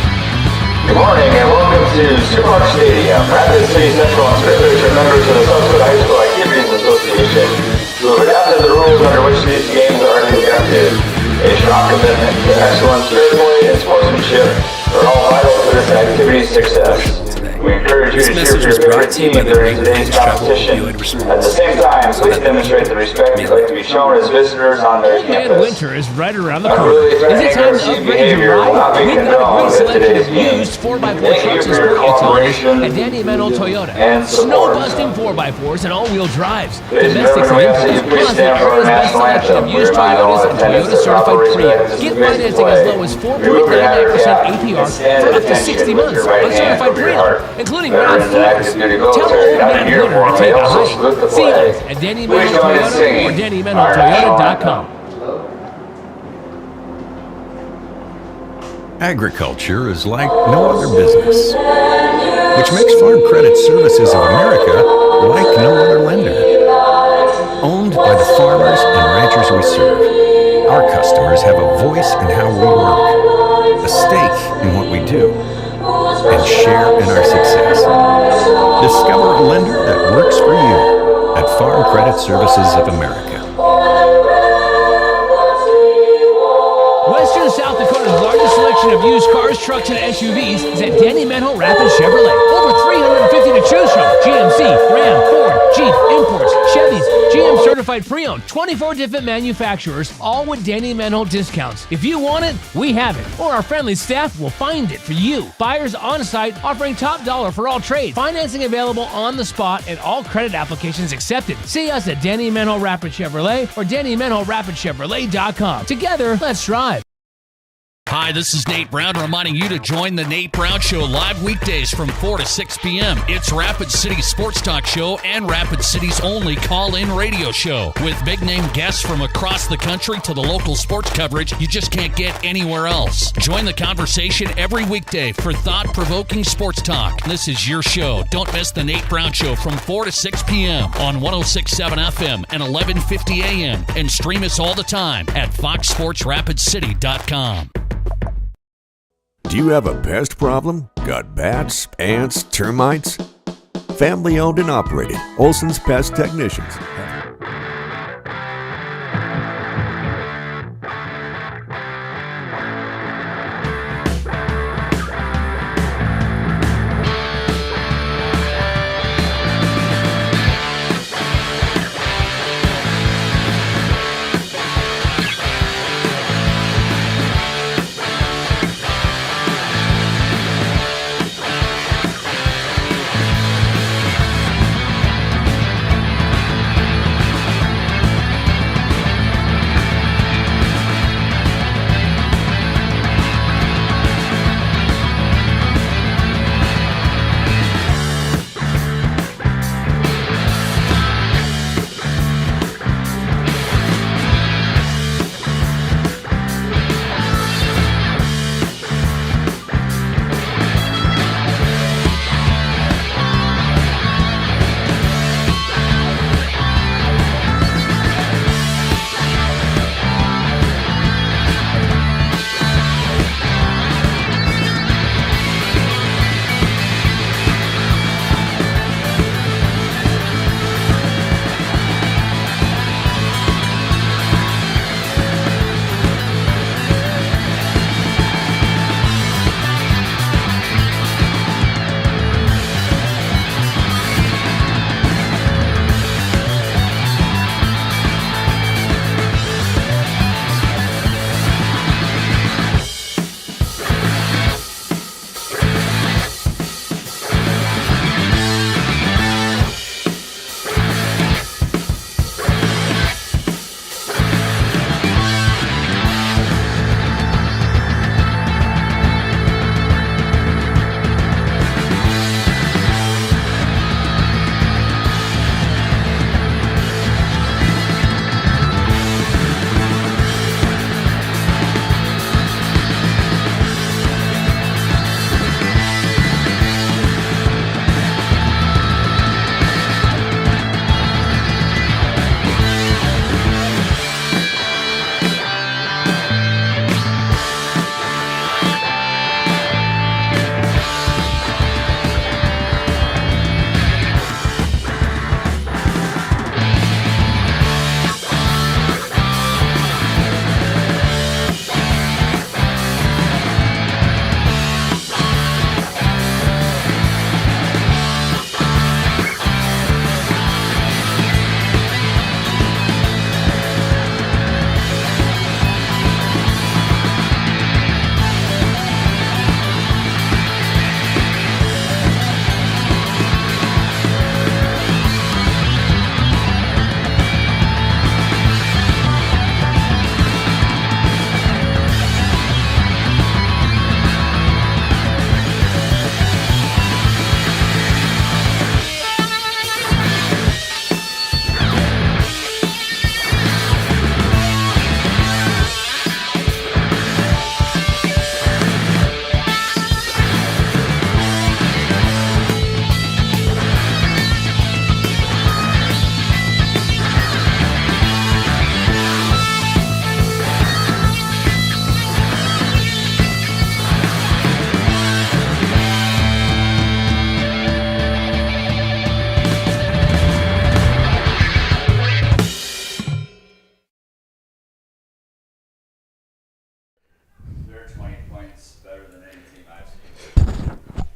Good morning and welcome to Supermarket Stadium. Rapid City Central and Scripters are members of the Southwood High School Activities Association who have adapted the rules under which these games are conducted. A strong commitment to excellence, fair play, and sportsmanship are all vital to this activity's success. We encourage you to cheer for your favorite team during today's competition. At the same time, please demonstrate the respect you'd like to be shown as visitors on their campus. Winter is right around the corner. Unruly Is it time threatening to or upgrade behavior your will not ride? be We've got a condoned great at selection today's of game. used 4x4 Thank you trucks and for your sport utilities cooperation at Danny Menno Toyota. and support. Snow-busting 4x4s and all-wheel drives. Ladies and Domestics and gentlemen, we ask that you imports, please plus the stand for our area's best national selection anthem. of We used remind all Toyotas and attendants Toyota that certified proper Prius. respect is Get the basic financing as way. low as Remove your hand 4.99% cap APR and stand for at up to attention 60 with months your right on hand certified over your Prius, heart. including Veterans round and active duty Tell military, old not man in Hunter uniform, to they take a also hike. salute the See flag. us at Danny Please Menno join in Toyota singing or our national DannyMennoToyota.com. anthem. Agriculture is like no other business, which makes Farm Credit Services of America like no other lender. Owned by the farmers and ranchers we serve, our customers have a voice in how we work, a stake in what we do, and share in our success. Discover a lender that works for you at Farm Credit Services of America. Western South Dakota's largest selection of used cars, trucks, and SUVs is at Danny Menno Rapid Chevrolet. Over 350 to choose from. GMC, Ram, Ford, Jeep, imports, Chevys, GM certified pre-owned, 24 different manufacturers, all with Danny Menno discounts. If you want it, we have it, or our friendly staff will find it for you. Buyers on site offering top dollar for all trades. Financing available on the spot and all credit applications accepted. See us at Danny Menno Rapid Chevrolet or DannyMennoRapidChevrolet.com. Together, let's drive. Hi, this is Nate Brown reminding you to join the Nate Brown Show live weekdays from 4 to 6 p.m. It's Rapid City's sports talk show and Rapid City's only call-in radio show with big-name guests from across the country to the local sports coverage you just can't get anywhere else. Join the conversation every weekday for thought-provoking sports talk. This is your show. Don't miss the Nate Brown Show from 4 to 6 p.m. on 106.7 FM and 1150 a.m. and stream us all the time at foxsportsrapidcity.com. Do you have a pest problem? Got bats, ants, termites? Family owned and operated, Olson's Pest Technicians.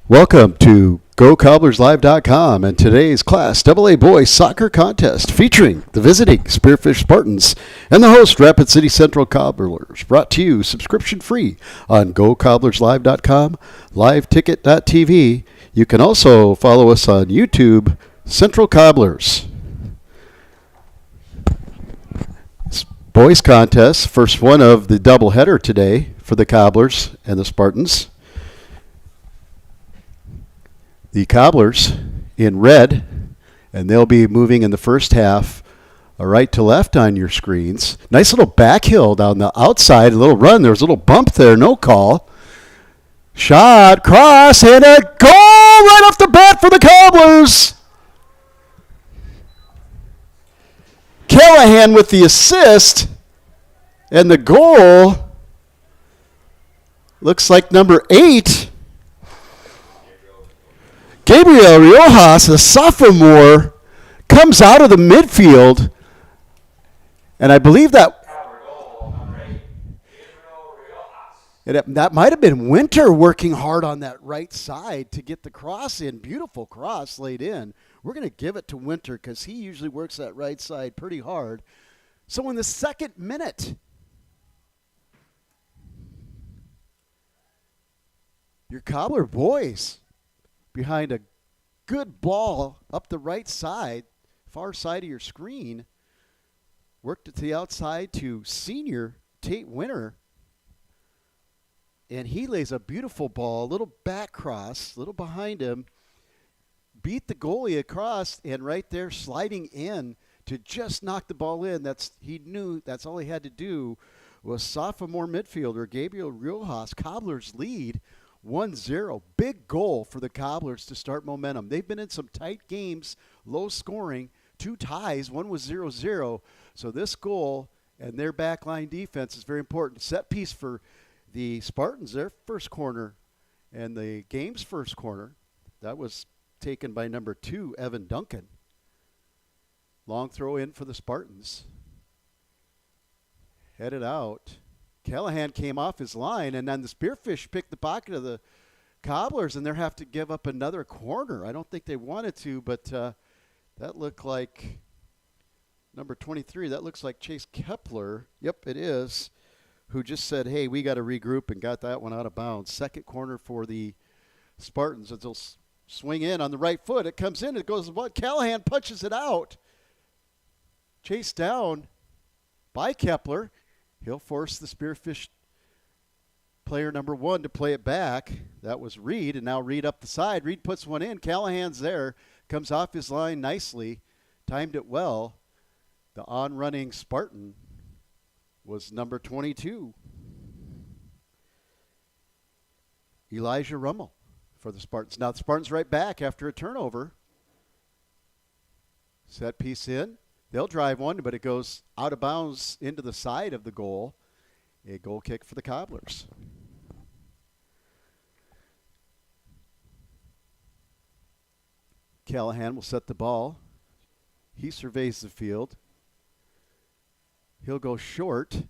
Welcome to GoCobblersLive.com and today's Class AA Boys Soccer Contest featuring the visiting Spearfish Spartans and the host Rapid City Central Cobblers, brought to you subscription free on GoCobblersLive.com, LiveTicket.tv. You can also follow us on YouTube, Central Cobblers. Boys Contest, first one of the doubleheader today for the Cobblers and the Spartans. The Cobblers in red, and they'll be moving in the first half right to left on your screens. Nice little back hill down the outside, a little run. There was a little bump there, no call. Shot, cross, and a goal right off the bat for the Cobblers. Callahan with the assist, and the goal looks like number 8. Gabriel Riojas, a sophomore, comes out of the midfield, and I believe that might have been Winter working hard on that right side to get the cross in. Beautiful cross laid in. We're going to give it to Winter because he usually works that right side pretty hard. So in the second minute, your Cobbler boys behind a good ball up the right side, far side of your screen, worked it to the outside to senior Tate Winter, and he lays a beautiful ball, a little back cross, a little behind him, beat the goalie across, and right there sliding in to just knock the ball in. He knew that's all he had to do. Was sophomore midfielder Gabriel Riojas. Cobblers lead 1-0. Big goal for the Cobblers to start momentum. They've been in some tight games, low scoring, 2 ties. One was 0-0. So this goal and their backline defense is very important. Set piece for the Spartans, their first corner, and the game's first corner. That was taken by number 2, Evan Duncan. Long throw in for the Spartans. Headed out. Callahan came off his line, and then the Spearfish picked the pocket of the Cobblers, and they'll have to give up another corner. I don't think they wanted to, but that looked like number 23. That looks like Chase Kepler. Yep, it is, who just said, hey, we got to regroup, and got that one out of bounds. Second corner for the Spartans as they'll swing in on the right foot. It comes in. It goes, Callahan punches it out. Chased down by Kepler. He'll force the Spearfish player number 1 to play it back. That was Reed, and now Reed up the side. Reed puts one in. Callahan's there. Comes off his line nicely. Timed it well. The on-running Spartan was number 22. Elijah Rummel for the Spartans. Now the Spartans right back after a turnover. Set piece in. They'll drive one, but it goes out of bounds into the side of the goal. A goal kick for the Cobblers. Callahan will set the ball. He surveys the field. He'll go short.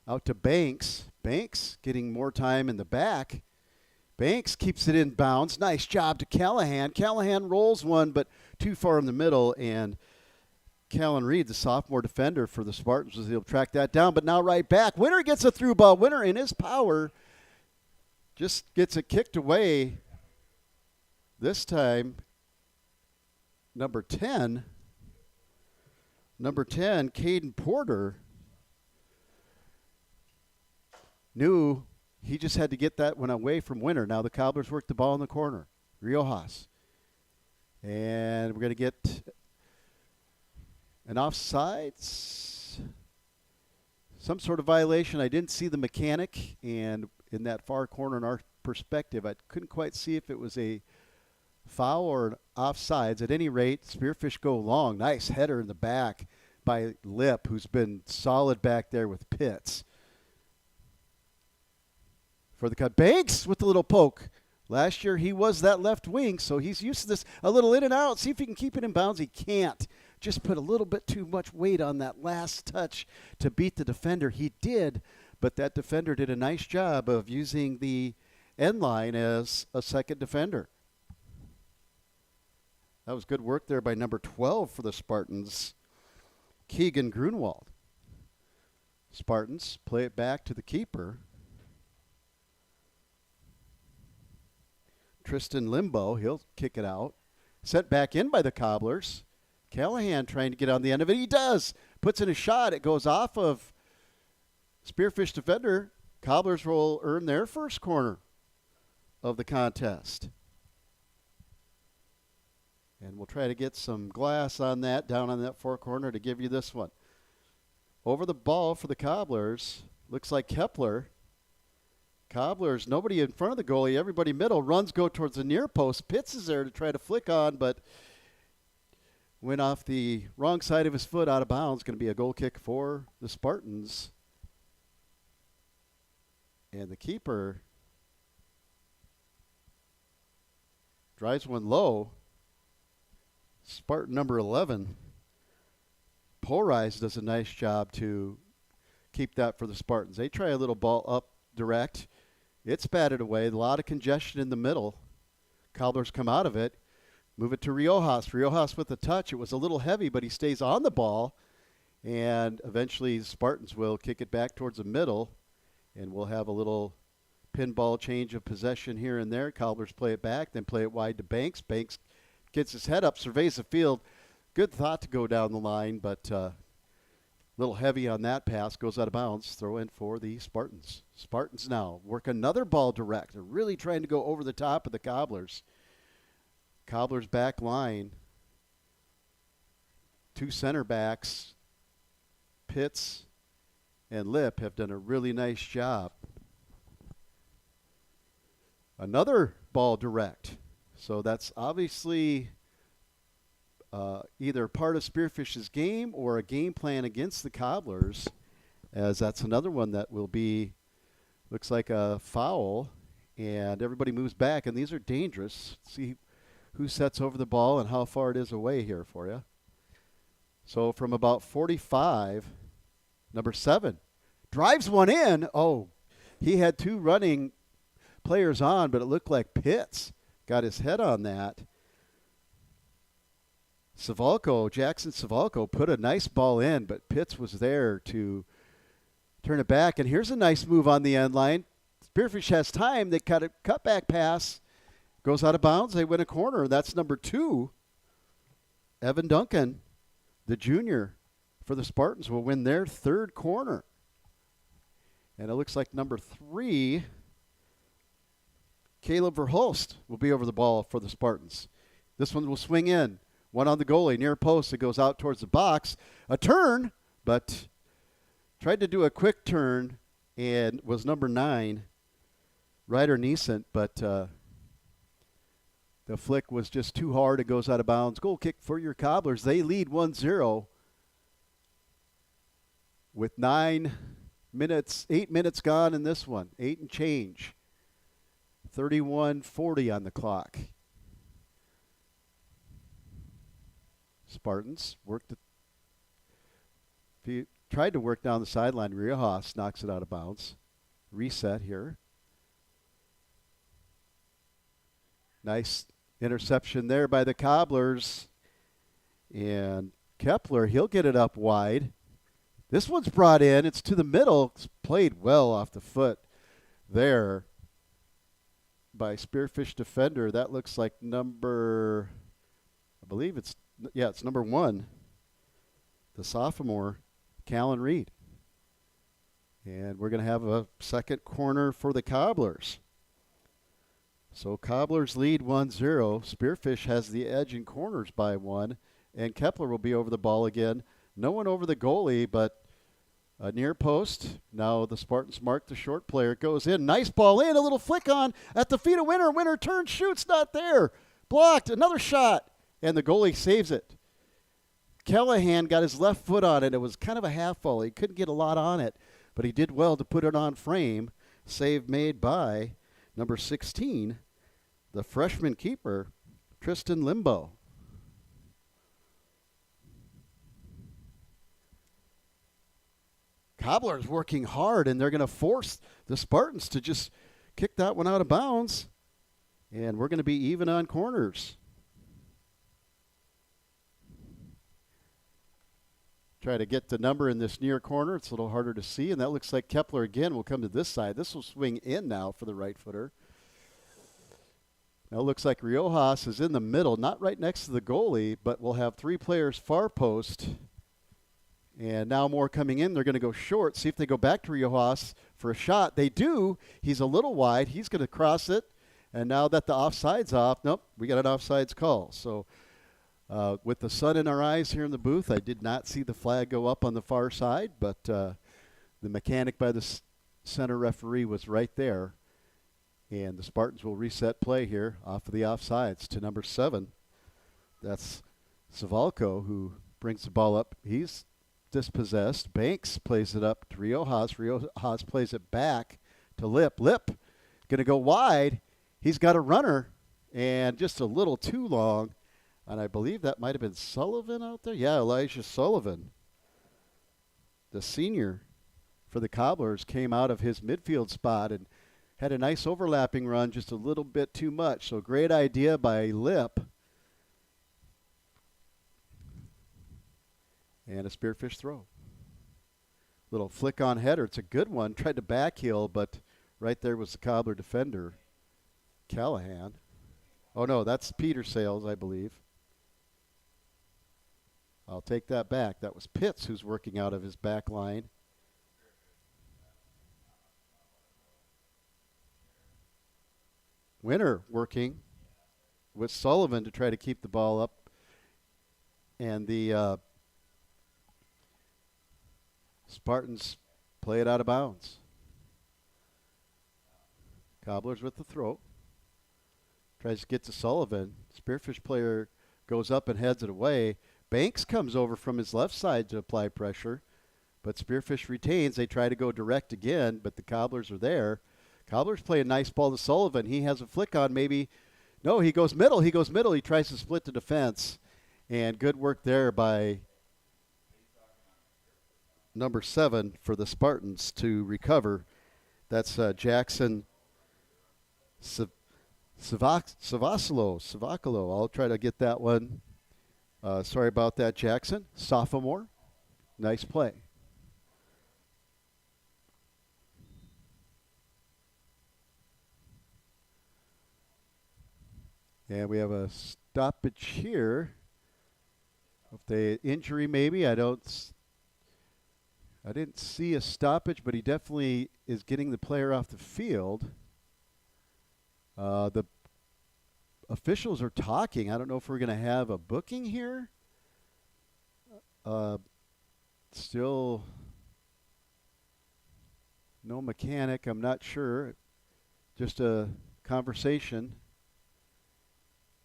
Out to Banks. Banks getting more time in the back. Banks keeps it in bounds. Nice job to Callahan. Callahan rolls one, but too far in the middle, and Callan Reed, the sophomore defender for the Spartans, was able to track that down. But now right back. Winter gets a through ball. Winter, in his power, just gets it kicked away. This time, number 10, Caden Porter, knew he just had to get that one away from Winter. Now the Cobblers work the ball in the corner. Riojas. And we're going to get an offsides, some sort of violation. I didn't see the mechanic, and in that far corner in our perspective, I couldn't quite see if it was a foul or an offsides. At any rate, Spearfish go long. Nice header in the back by Lip, who's been solid back there with Pitts. For the cut, Banks with the little poke. Last year he was that left wing, so he's used to this. A little in and out. See if he can keep it in bounds. He can't. Just put a little bit too much weight on that last touch to beat the defender. He did, but that defender did a nice job of using the end line as a second defender. That was good work there by number 12 for the Spartans, Keegan Grunwald. Spartans play it back to the keeper, Tristan Limbo. He'll kick it out. Sent back in by the Cobblers. Callahan trying to get on the end of it. He does. Puts in a shot. It goes off of Spearfish defender. Cobblers will earn their first corner of the contest. And we'll try to get some glass on that, down on that four corner to give you this one. Over the ball for the Cobblers. Looks like Kepler. Cobblers, nobody in front of the goalie, everybody middle. Runs go towards the near post. Pitts is there to try to flick on, but went off the wrong side of his foot, out of bounds. Going to be a goal kick for the Spartans. And the keeper drives one low. Spartan number 11, Polrise, does a nice job to keep that for the Spartans. They try a little ball up direct. It's batted away. A lot of congestion in the middle. Cobblers come out of it. Move it to Riojas. Riojas with a touch. It was a little heavy, but he stays on the ball. And eventually the Spartans will kick it back towards the middle. And we'll have a little pinball change of possession here and there. Cobblers play it back, then play it wide to Banks. Banks gets his head up, surveys the field. Good thought to go down the line, but a little heavy on that pass. Goes out of bounds. Throw in for the Spartans. Spartans now work another ball direct. They're really trying to go over the top of the Cobblers. Cobblers back line. Two center backs, Pitts and Lip, have done a really nice job. Another ball direct. So that's obviously either part of Spearfish's game or a game plan against the Cobblers, as that's another one that will be, looks like a foul, and everybody moves back, and these are dangerous. See who sets over the ball and how far it is away here for you. So from about 45, number 7 drives one in. Oh, he had two running players on, but it looked like Pitts got his head on that. Jackson Savalco put a nice ball in, but Pitts was there to turn it back. And here's a nice move on the end line. Spearfish has time. They cut a cutback pass. Goes out of bounds. They win a corner. That's number 2. Evan Duncan, the junior for the Spartans, will win their third corner. And it looks like number 3, Caleb Verhulst, will be over the ball for the Spartans. This one will swing in. One on the goalie, near post. It goes out towards the box. A turn, but tried to do a quick turn and was number 9, Ryder Neeson, but the flick was just too hard. It goes out of bounds. Goal kick for your Cobblers. They lead 1-0 with 8 minutes gone in this one. 8 and change. 31:40 on the clock. Spartans tried to work down the sideline. Riojas knocks it out of bounds. Reset here. Nice interception there by the Cobblers. And Kepler, he'll get it up wide. This one's brought in. It's to the middle. It's played well off the foot there by Spearfish defender. That looks like number, I believe it's number 1, the sophomore, Callan Reed. And we're going to have a second corner for the Cobblers. So Cobblers lead 1-0. Spearfish has the edge in corners by 1. And Kepler will be over the ball again. No one over the goalie, but a near post. Now the Spartans mark the short player. It goes in. Nice ball in. A little flick on at the feet of Winter. Winter turns, shoots, not there. Blocked. Another shot. And the goalie saves it. Callahan got his left foot on it. It was kind of a half volley. He couldn't get a lot on it, but he did well to put it on frame. Save made by number 16, the freshman keeper, Tristan Limbo. Cobblers working hard, and they're going to force the Spartans to just kicked that one out of bounds. And we're going to be even on corners. Try to get the number in this near corner. It's a little harder to see. And that looks like Kepler again will come to this side. This will swing in now for the right footer. Now it looks like Riojas is in the middle, not right next to the goalie, but we'll have 3 players far post. And now more coming in. They're going to go short. See if they go back to Riojas for a shot. They do. He's a little wide. He's going to cross it. And now that the offside's off, nope, we got an offsides call. So with the sun in our eyes here in the booth, I did not see the flag go up on the far side, but the mechanic by the center referee was right there. And the Spartans will reset play here off of the offsides to number 7. That's Savalko, who brings the ball up. He's dispossessed. Banks plays it up to Riojas. Riojas plays it back to Lip. Lip going to go wide. He's got a runner, and just a little too long. And I believe that might have been Sullivan out there. Yeah, Elijah Sullivan, the senior for the Cobblers, came out of his midfield spot and had a nice overlapping run, just a little bit too much. So great idea by Lip. And a spearfish throw. Little flick on header. It's a good one. Tried to backheel, but right there was the Cobbler defender, Callahan. Oh, no, that's Peter Sales, I believe. I'll take that back. That was Pitts who's working out of his back line. Winner working with Sullivan to try to keep the ball up. And the Spartans play it out of bounds. Cobblers with the throw. Tries to get to Sullivan. Spearfish player goes up and heads it away. Banks comes over from his left side to apply pressure, but Spearfish retains. They try to go direct again, but the Cobblers are there. Cobblers play a nice ball to Sullivan. He has a flick on maybe. No, he goes middle. He goes middle. He tries to split the defense. And good work there by number 7 for the Spartans to recover. That's Jackson Savacolo. I'll try to get that one. Sorry about that, Jackson. Sophomore. Nice play. And we have a stoppage here. If the injury maybe, I didn't see a stoppage, but he definitely is getting the player off the field. The officials are talking. I don't know if we're going to have a booking here. Still no mechanic. I'm not sure. Just a conversation.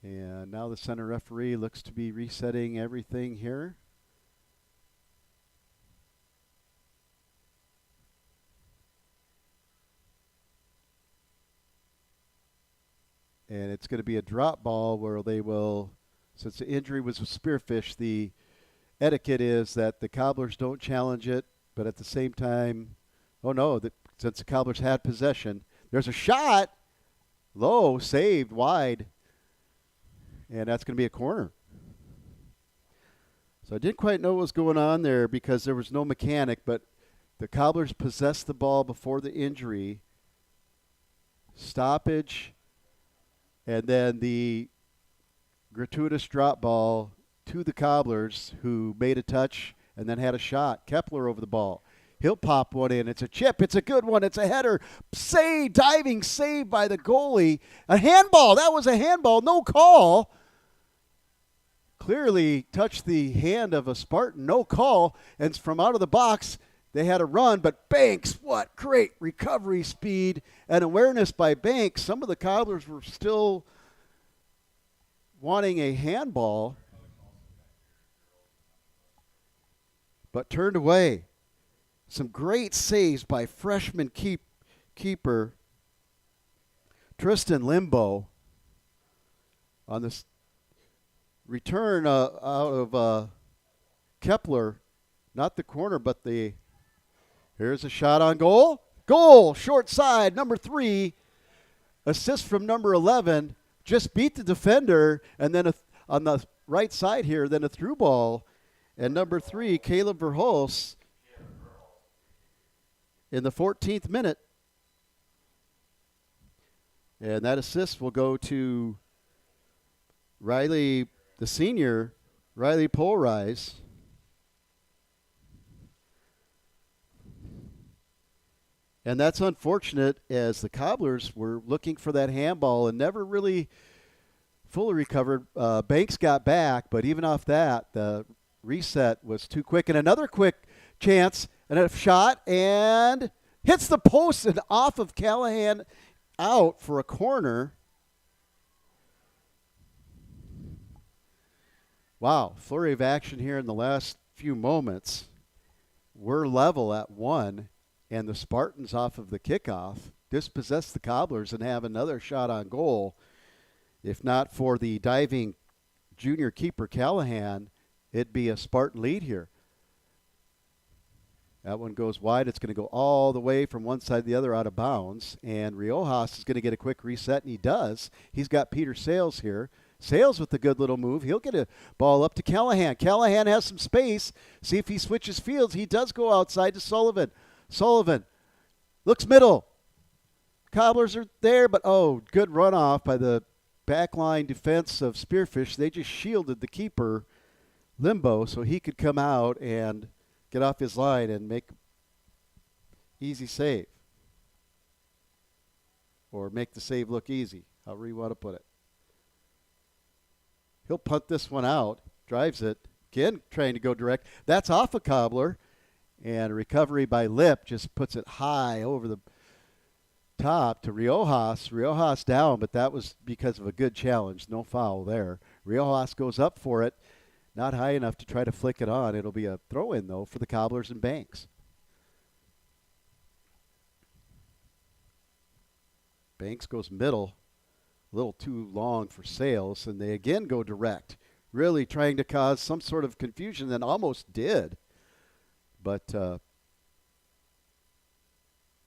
And now the center referee looks to be resetting everything here. And it's going to be a drop ball where they will, since the injury was a spearfish, the etiquette is that the Cobblers don't challenge it, but at the same time, since the Cobblers had possession, there's a shot, low, saved, wide, and that's going to be a corner. So I didn't quite know what was going on there because there was no mechanic, but the Cobblers possessed the ball before the injury. Stoppage, and then the gratuitous drop ball to the Cobblers, who made a touch and then had a shot. Kepler over the ball. He'll pop one in. It's a chip. It's a good one. It's a header. Diving save by the goalie. A handball. That was a handball. No call. Clearly touched the hand of a Spartan. No call. And from out of the box, they had a run. But Banks, what great recovery speed and awareness by Banks. Some of the Cobblers were still wanting a handball, but turned away. Some great saves by freshman keeper Tristan Limbo on this return out of Kepler. Not the corner, but here's a shot on goal. Goal, short side, number 3. assist from number 11, just beat the defender, and then on the right side here, then a through ball. And number 3, Caleb Verhulst, in the 14th minute. And that assist will go to Riley, the senior, Riley Polrise. And that's unfortunate, as the Cobblers were looking for that handball and never really fully recovered. Banks got back, but even off that, the reset was too quick. And another quick chance, and a shot, and hits the post and off of Callahan, out for a corner. Wow, flurry of action here in the last few moments. We're level at 1. And the Spartans, off of the kickoff, dispossess the Cobblers and have another shot on goal. If not for the diving junior keeper Callahan, it'd be a Spartan lead here. That one goes wide. It's going to go all the way from one side to the other out of bounds. And Riojas is going to get a quick reset, and he does. He's got Peter Sales here. Sales with a good little move. He'll get a ball up to Callahan. Callahan has some space. See if he switches fields. He does go outside to Sullivan. Sullivan looks middle. Cobblers are there, but good runoff by the backline defense of Spearfish. They just shielded the keeper, Limbo, so he could come out and get off his line and make easy save. Or make the save look easy, however you want to put it. He'll punt this one out, drives it, again trying to go direct. That's off a Cobbler. And a recovery by Lip just puts it high over the top to Riojas. Riojas down, but that was because of a good challenge. No foul there. Riojas goes up for it. Not high enough to try to flick it on. It'll be a throw-in, though, for the Cobblers and Banks. Banks goes middle. A little too long for Sales, and they again go direct. Really trying to cause some sort of confusion, and almost did. But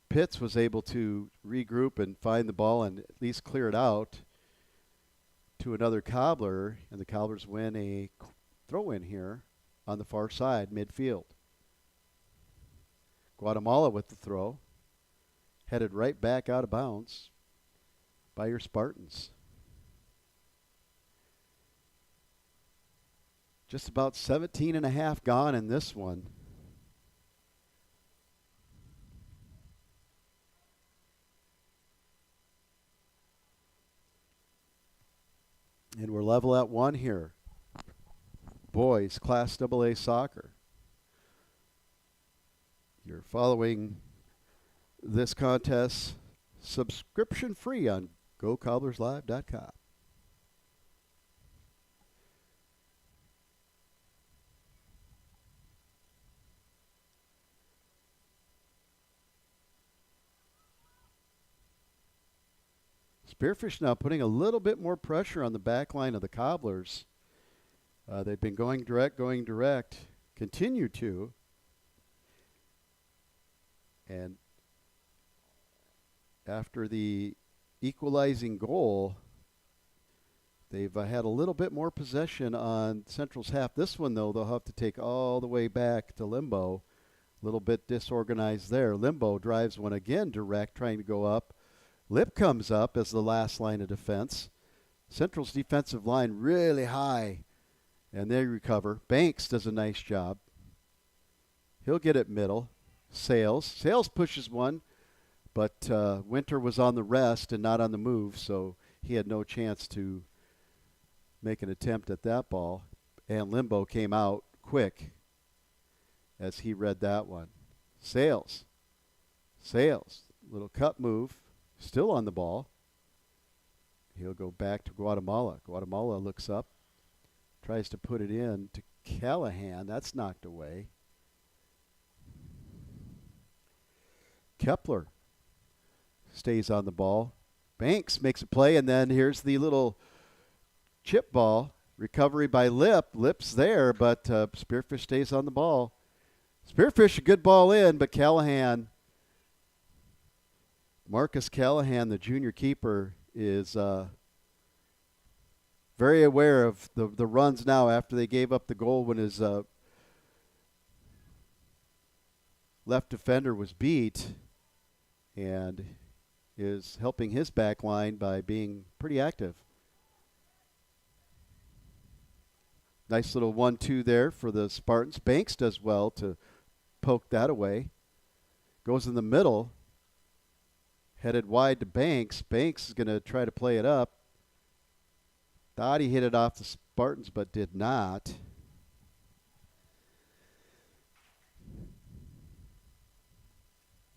Pitts was able to regroup and find the ball and at least clear it out to another Cobbler, and the Cobblers win a throw-in here on the far side, midfield. Guatemala with the throw, headed right back out of bounds by your Spartans. Just about 17 and a half gone in this one. And we're level at 1 here. Boys, Class AA soccer. You're following this contest subscription free on GoCobblersLive.com. Spearfish now putting a little bit more pressure on the back line of the Cobblers. They've been going direct, continue to. And after the equalizing goal, they've had a little bit more possession on Central's half. This one, though, they'll have to take all the way back to Limbo. A little bit disorganized there. Limbo drives one again direct, trying to go up. Lip comes up as the last line of defense. Central's defensive line really high, and they recover. Banks does a nice job. He'll get it middle. Sales pushes one, but Winter was on the rest and not on the move, so he had no chance to make an attempt at that ball. And Limbo came out quick as he read that one. Sales, little cut move. Still on the ball. He'll go back to Guatemala. Guatemala looks up, tries to put it in to Callahan. That's knocked away. Kepler stays on the ball. Banks makes a play, and then here's the little chip ball. Recovery by Lip. Lip's there, but Spearfish stays on the ball. Spearfish, a good ball in, but Callahan Marcus Callahan, the junior keeper, is very aware of the runs now after they gave up the goal when his left defender was beat, and is helping his back line by being pretty active. Nice little 1-2 there for the Spartans. Banks does well to poke that away. Goes in the middle. Headed wide to Banks. Banks is going to try to play it up. Thought he hit it off the Spartans, but did not.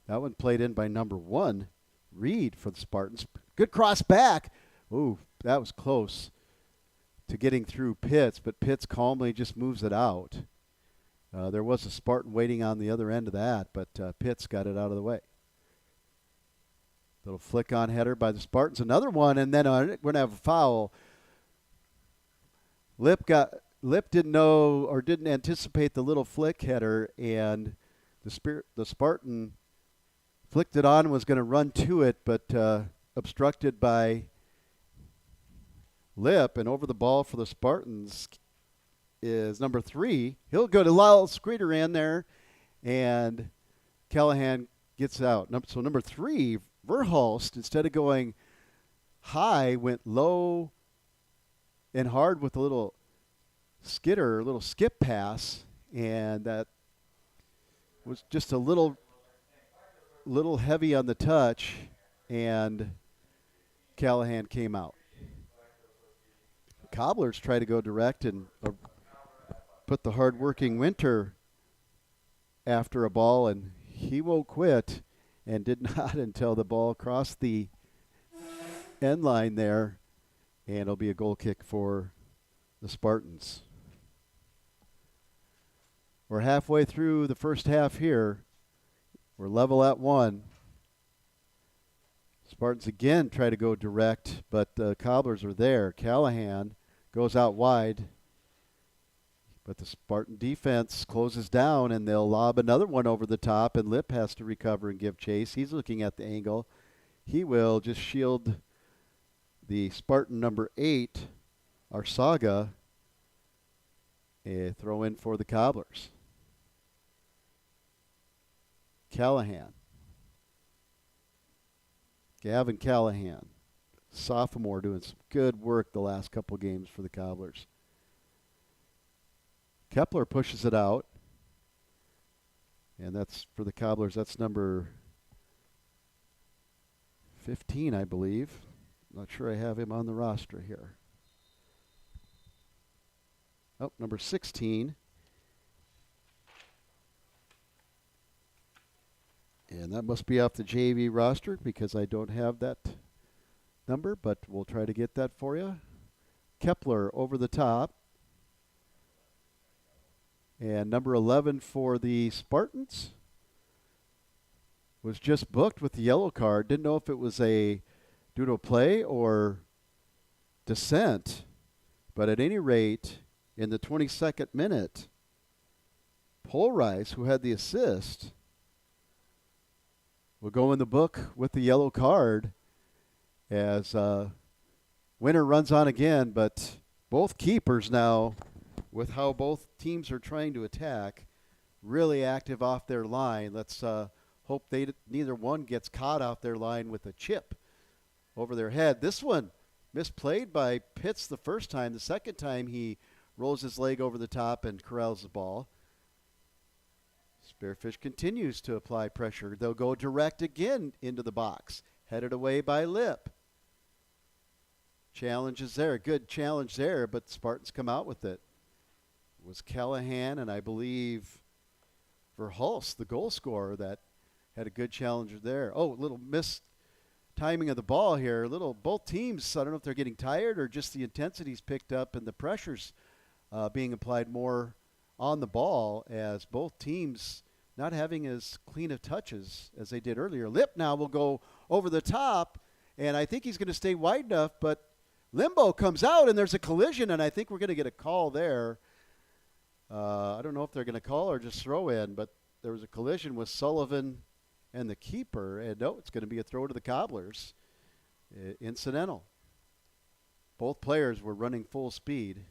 That one played in by number 1, Reed, for the Spartans. Good cross back. Ooh, that was close to getting through Pitts, but Pitts calmly just moves it out. There was a Spartan waiting on the other end of that, but Pitts got it out of the way. Little flick on header by the Spartans. Another one, and then we're going to have a foul. Lip didn't know or didn't anticipate the little flick header, and the Spartan flicked it on and was going to run to it, but obstructed by Lip, and over the ball for the Spartans is number 3. He'll go to Lyle Screeder in there, and Callahan gets out. So number 3, Verhulst, instead of going high, went low and hard with a little skitter, a little skip pass, and that was just a little heavy on the touch, and Callahan came out. Cobblers try to go direct and put the hard-working Winter after a ball, and he won't quit, and did not until the ball crossed the end line there, and it'll be a goal kick for the Spartans. We're halfway through the first half here. We're level at 1. Spartans again try to go direct, but the Cobblers are there. Callahan goes out wide, but the Spartan defense closes down, and they'll lob another one over the top, and Lip has to recover and give chase. He's looking at the angle. He will just shield the Spartan number 8, Arsaga, a throw in for the Cobblers. Callahan. Gavin Callahan, sophomore, doing some good work the last couple games for the Cobblers. Kepler pushes it out, and that's for the Cobblers. That's number 15, I believe. Not sure I have him on the roster here. Oh, number 16. And that must be off the JV roster because I don't have that number, but we'll try to get that for you. Kepler over the top. And number 11 for the Spartans was just booked with the yellow card. Didn't know if it was a due to play or dissent. But at any rate, in the 22nd minute, Polrice, who had the assist, will go in the book with the yellow card as Winter runs on again. But both keepers now, with how both teams are trying to attack, really active off their line. Let's hope neither one gets caught off their line with a chip over their head. This one misplayed by Pitts the first time. The second time he rolls his leg over the top and corrals the ball. Spearfish continues to apply pressure. They'll go direct again into the box. Headed away by Lip. Challenge is there. Good challenge there, but Spartans come out with it. It was Callahan and I believe Verhulst, the goal scorer, that had a good challenger there. Oh, a little missed timing of the ball here. Both teams, I don't know if they're getting tired or just the intensity's picked up and the pressure's being applied more on the ball, as both teams not having as clean of touches as they did earlier. Lip now will go over the top, and I think he's going to stay wide enough, but Limbo comes out, and there's a collision, and I think we're going to get a call there. I don't know if they're going to call or just throw in, but there was a collision with Sullivan and the keeper. And no, it's going to be a throw to the Cobblers. Incidental. Both players were running full speed.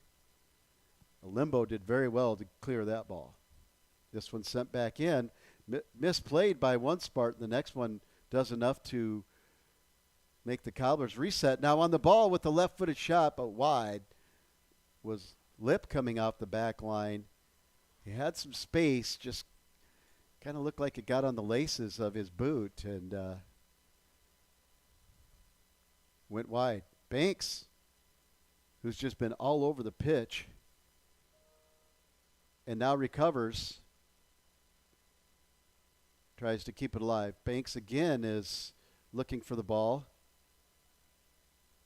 Limbo did very well to clear that ball. This one sent back in. Misplayed by one Spartan. The next one does enough to make the Cobblers reset. Now on the ball with the left-footed shot, but wide, was Lip coming off the back line. He had some space, just kind of looked like it got on the laces of his boot and went wide. Banks, who's just been all over the pitch, and now recovers, tries to keep it alive. Banks again is looking for the ball.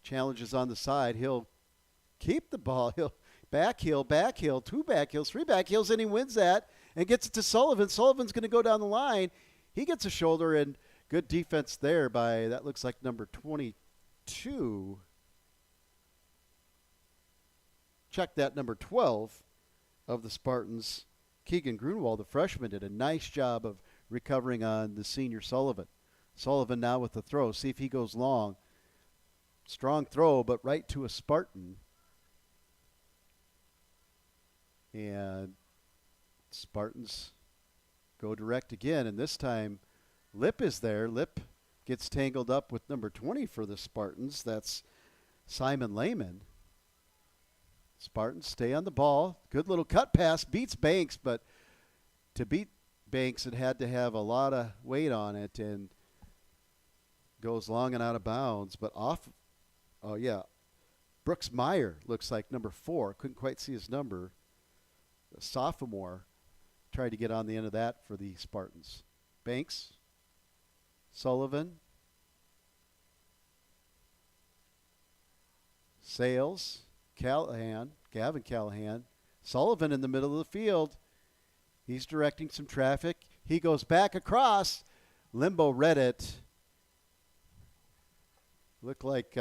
Challenges on the side. He'll keep the ball. He'll back heel, 2 back heels, 3 back heels, and he wins that and gets it to Sullivan. Sullivan's going to go down the line. He gets a shoulder, and good defense there by, that looks like number 22. Check that, number 12 of the Spartans. Keegan Grunwald, the freshman, did a nice job of recovering on the senior Sullivan. Sullivan now with the throw. See if he goes long. Strong throw, but right to a Spartan. And Spartans go direct again, and this time Lip is there. Lip gets tangled up with number 20 for the Spartans. That's Simon Lehman. Spartans stay on the ball. Good little cut pass. Beats Banks, but to beat Banks, it had to have a lot of weight on it and goes long and out of bounds. But off, oh yeah, Brooks Meyer looks like number 4. Couldn't quite see his number. A sophomore tried to get on the end of that for the Spartans. Banks, Sullivan, Sales, Gavin Callahan, Sullivan in the middle of the field. He's directing some traffic. He goes back across. Limbo read it. Looked like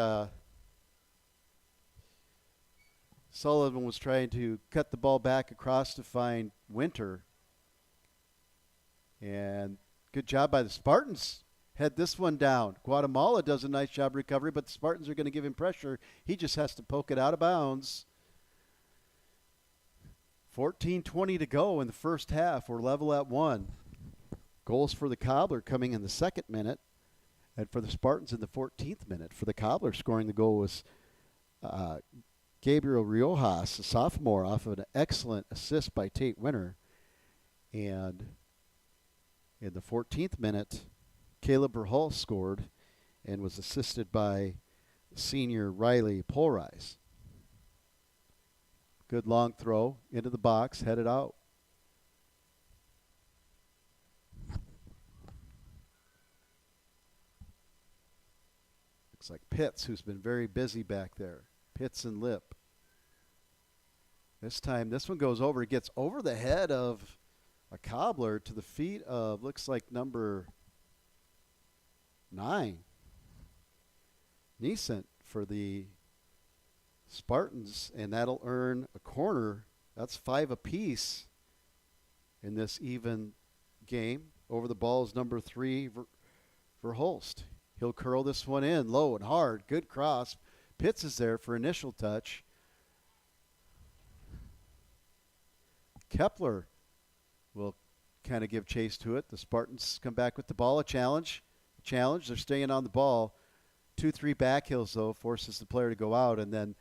Sullivan was trying to cut the ball back across to find Winter. And good job by the Spartans. Head this one down. Guatemala does a nice job recovery, but the Spartans are going to give him pressure. He just has to poke it out of bounds. 14:20 to go in the first half. We're level at 1. Goals for the Cobbler coming in the 2nd minute, and for the Spartans in the 14th minute. For the Cobbler, scoring the goal was Gabriel Riojas, a sophomore, off of an excellent assist by Tate Winter. And in the 14th minute, Caleb Verhulst scored and was assisted by senior Riley Polreis. Good long throw into the box, headed out. Looks like Pitts, who's been very busy back there. Pitts and Lip. This time, this one goes over. It gets over the head of a Cobbler to the feet of, looks like number 9. Neesent for the Spartans, and that'll earn a corner. That's 5 apiece in this even game. Over the ball is number 3, Verhulst. He'll curl this one in low and hard. Good cross. Pitts is there for initial touch. Kepler will kind of give chase to it. The Spartans come back with the ball. A challenge. They're staying on the ball. 2-3 back hills, though, forces the player to go out, and then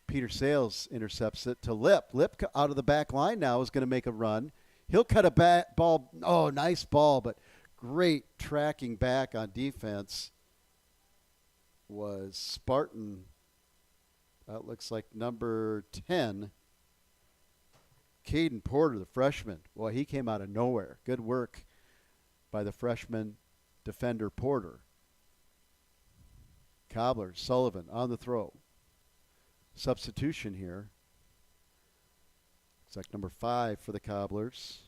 Peter Sales intercepts it to Lip. Lip out of the back line now is going to make a run. He'll cut a ball. Oh, nice ball, but great tracking back on defense was Spartan. That looks like number 10, Caden Porter, the freshman. Boy, he came out of nowhere. Good work by the freshman defender Porter. Cobblers, Sullivan on the throw. Substitution here. Looks like number 5 for the Cobblers.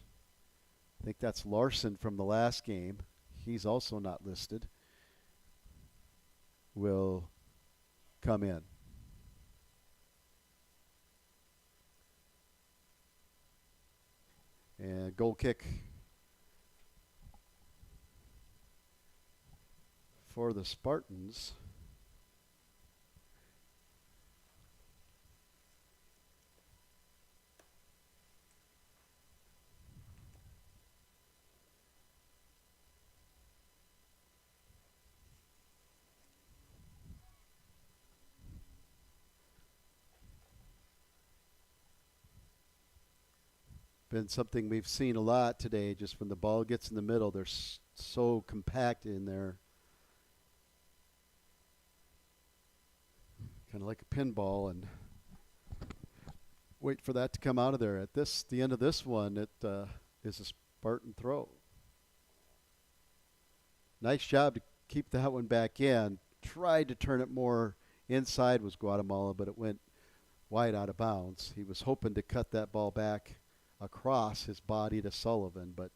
I think that's Larson from the last game. He's also not listed. Will come in. And goal kick for the Spartans. Been something we've seen a lot today. Just when the ball gets in the middle, they're so compact in there. Kind of like a pinball, and wait for that to come out of there. At the end of this one, it is a Spartan throw. Nice job to keep that one back in. Tried to turn it more inside was Guatemala, but it went wide out of bounds. He was hoping to cut that ball back across his body to Sullivan, but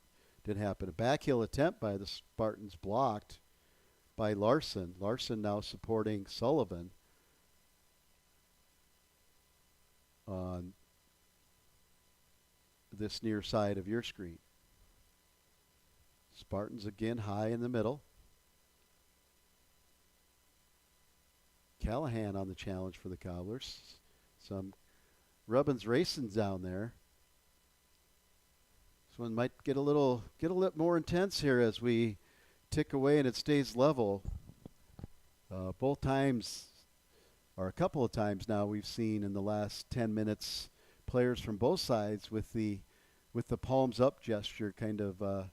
didn't happen. A backheel attempt by the Spartans blocked by Larson. Larson now supporting Sullivan on this near side of your screen. Spartans again high in the middle. Callahan on the challenge for the Cobblers. Some rubbins racing down there. This one might get a little more intense here as we tick away and it stays level. Both times, or a couple of times now, we've seen in the last 10 minutes players from both sides with the palms up gesture, kind of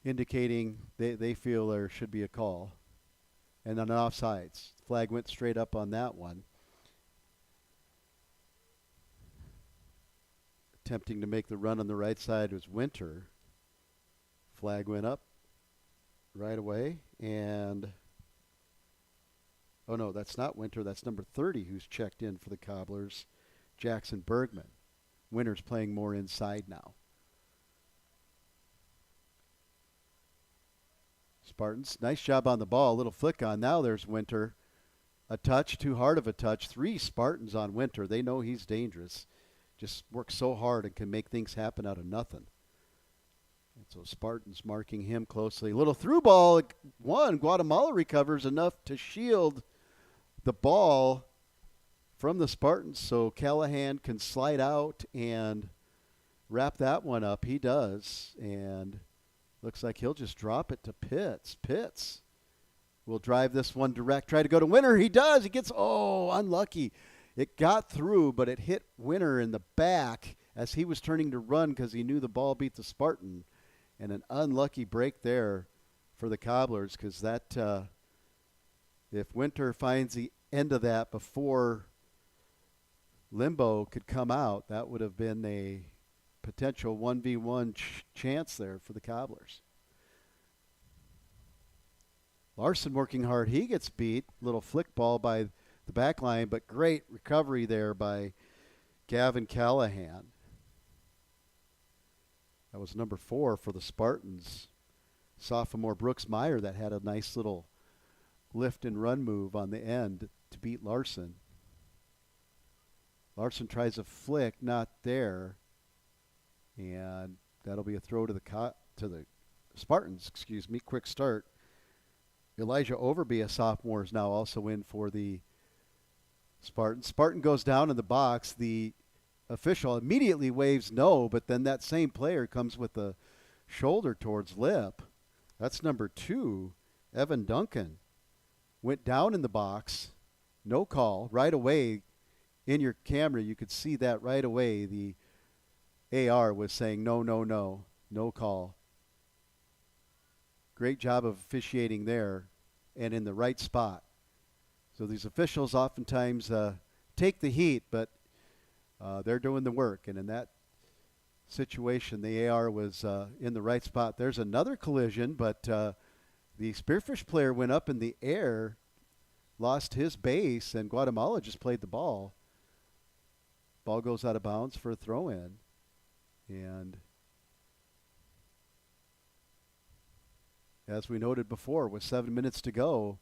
indicating they feel there should be a call. And on offsides, flag went straight up on that one. Attempting to make the run on the right side was Winter. Flag went up right away, and oh no, that's not Winter. That's number 30 who's checked in for the Cobblers, Jackson Bergman. Winter's playing more inside now. Spartans, nice job on the ball. A little flick on. Now there's Winter. A touch, too hard of a touch. 3 Spartans on Winter. They know he's dangerous. Just works so hard and can make things happen out of nothing. And so Spartans marking him closely. Little through ball. One, Guatemala recovers enough to shield the ball from the Spartans so Callahan can slide out and wrap that one up. He does. And looks like he'll just drop it to Pitts. Pitts will drive this one direct. Try to go to Winter. He does. He gets, unlucky. It got through, but it hit Winter in the back as he was turning to run because he knew the ball beat the Spartan. And an unlucky break there for the Cobblers because that, if Winter finds the end of that before Limbo could come out, that would have been a potential 1v1 chance there for the Cobblers. Larson working hard. He gets beat. Little flick ball by the back line, but great recovery there by Gavin Callahan. That was number 4 for the Spartans. Sophomore Brooks Meyer that had a nice little lift and run move on the end to beat Larson. Larson tries a flick, not there. And that'll be a throw to the Spartans, quick start. Elijah Overby, a sophomore, is now also in for the Spartans. Spartan goes down in the box. The official immediately waves no, but then that same player comes with a shoulder towards lip. That's number 2, Evan Duncan. Went down in the box. No call. Right away in your camera, you could see that right away. The AR was saying no call. Great job of officiating there and in the right spot. So these officials oftentimes take the heat, but they're doing the work. And in that situation, the AR was in the right spot. There's another collision, but the Spearfish player went up in the air, lost his base, and Guatemala just played the ball. Ball goes out of bounds for a throw-in. And as we noted before, with 7 minutes to go,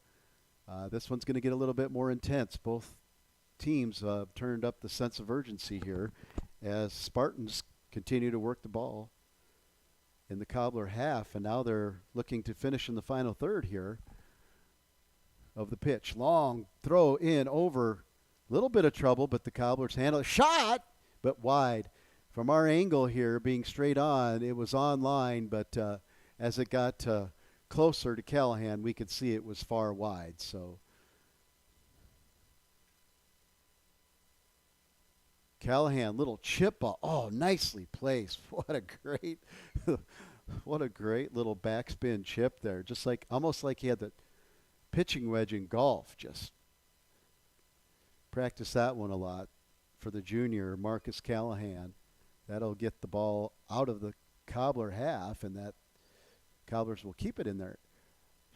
this one's going to get a little bit more intense. Both teams turned up the sense of urgency here as Spartans continue to work the ball in the Cobbler half, and now they're looking to finish in the final third here of the pitch. Long throw in over. Little bit of trouble, but the Cobblers handle it. Shot, but wide. From our angle here, being straight on, it was on line, but as it got closer to Callahan, we could see it was far wide. So Callahan, little chip ball. Oh, nicely placed. What a great, what a great little backspin chip there. Just like, almost like he had the pitching wedge in golf. Just practice that one a lot for the junior, Marcus Callahan. That'll get the ball out of the Cobbler half, and that Cobblers will keep it in there.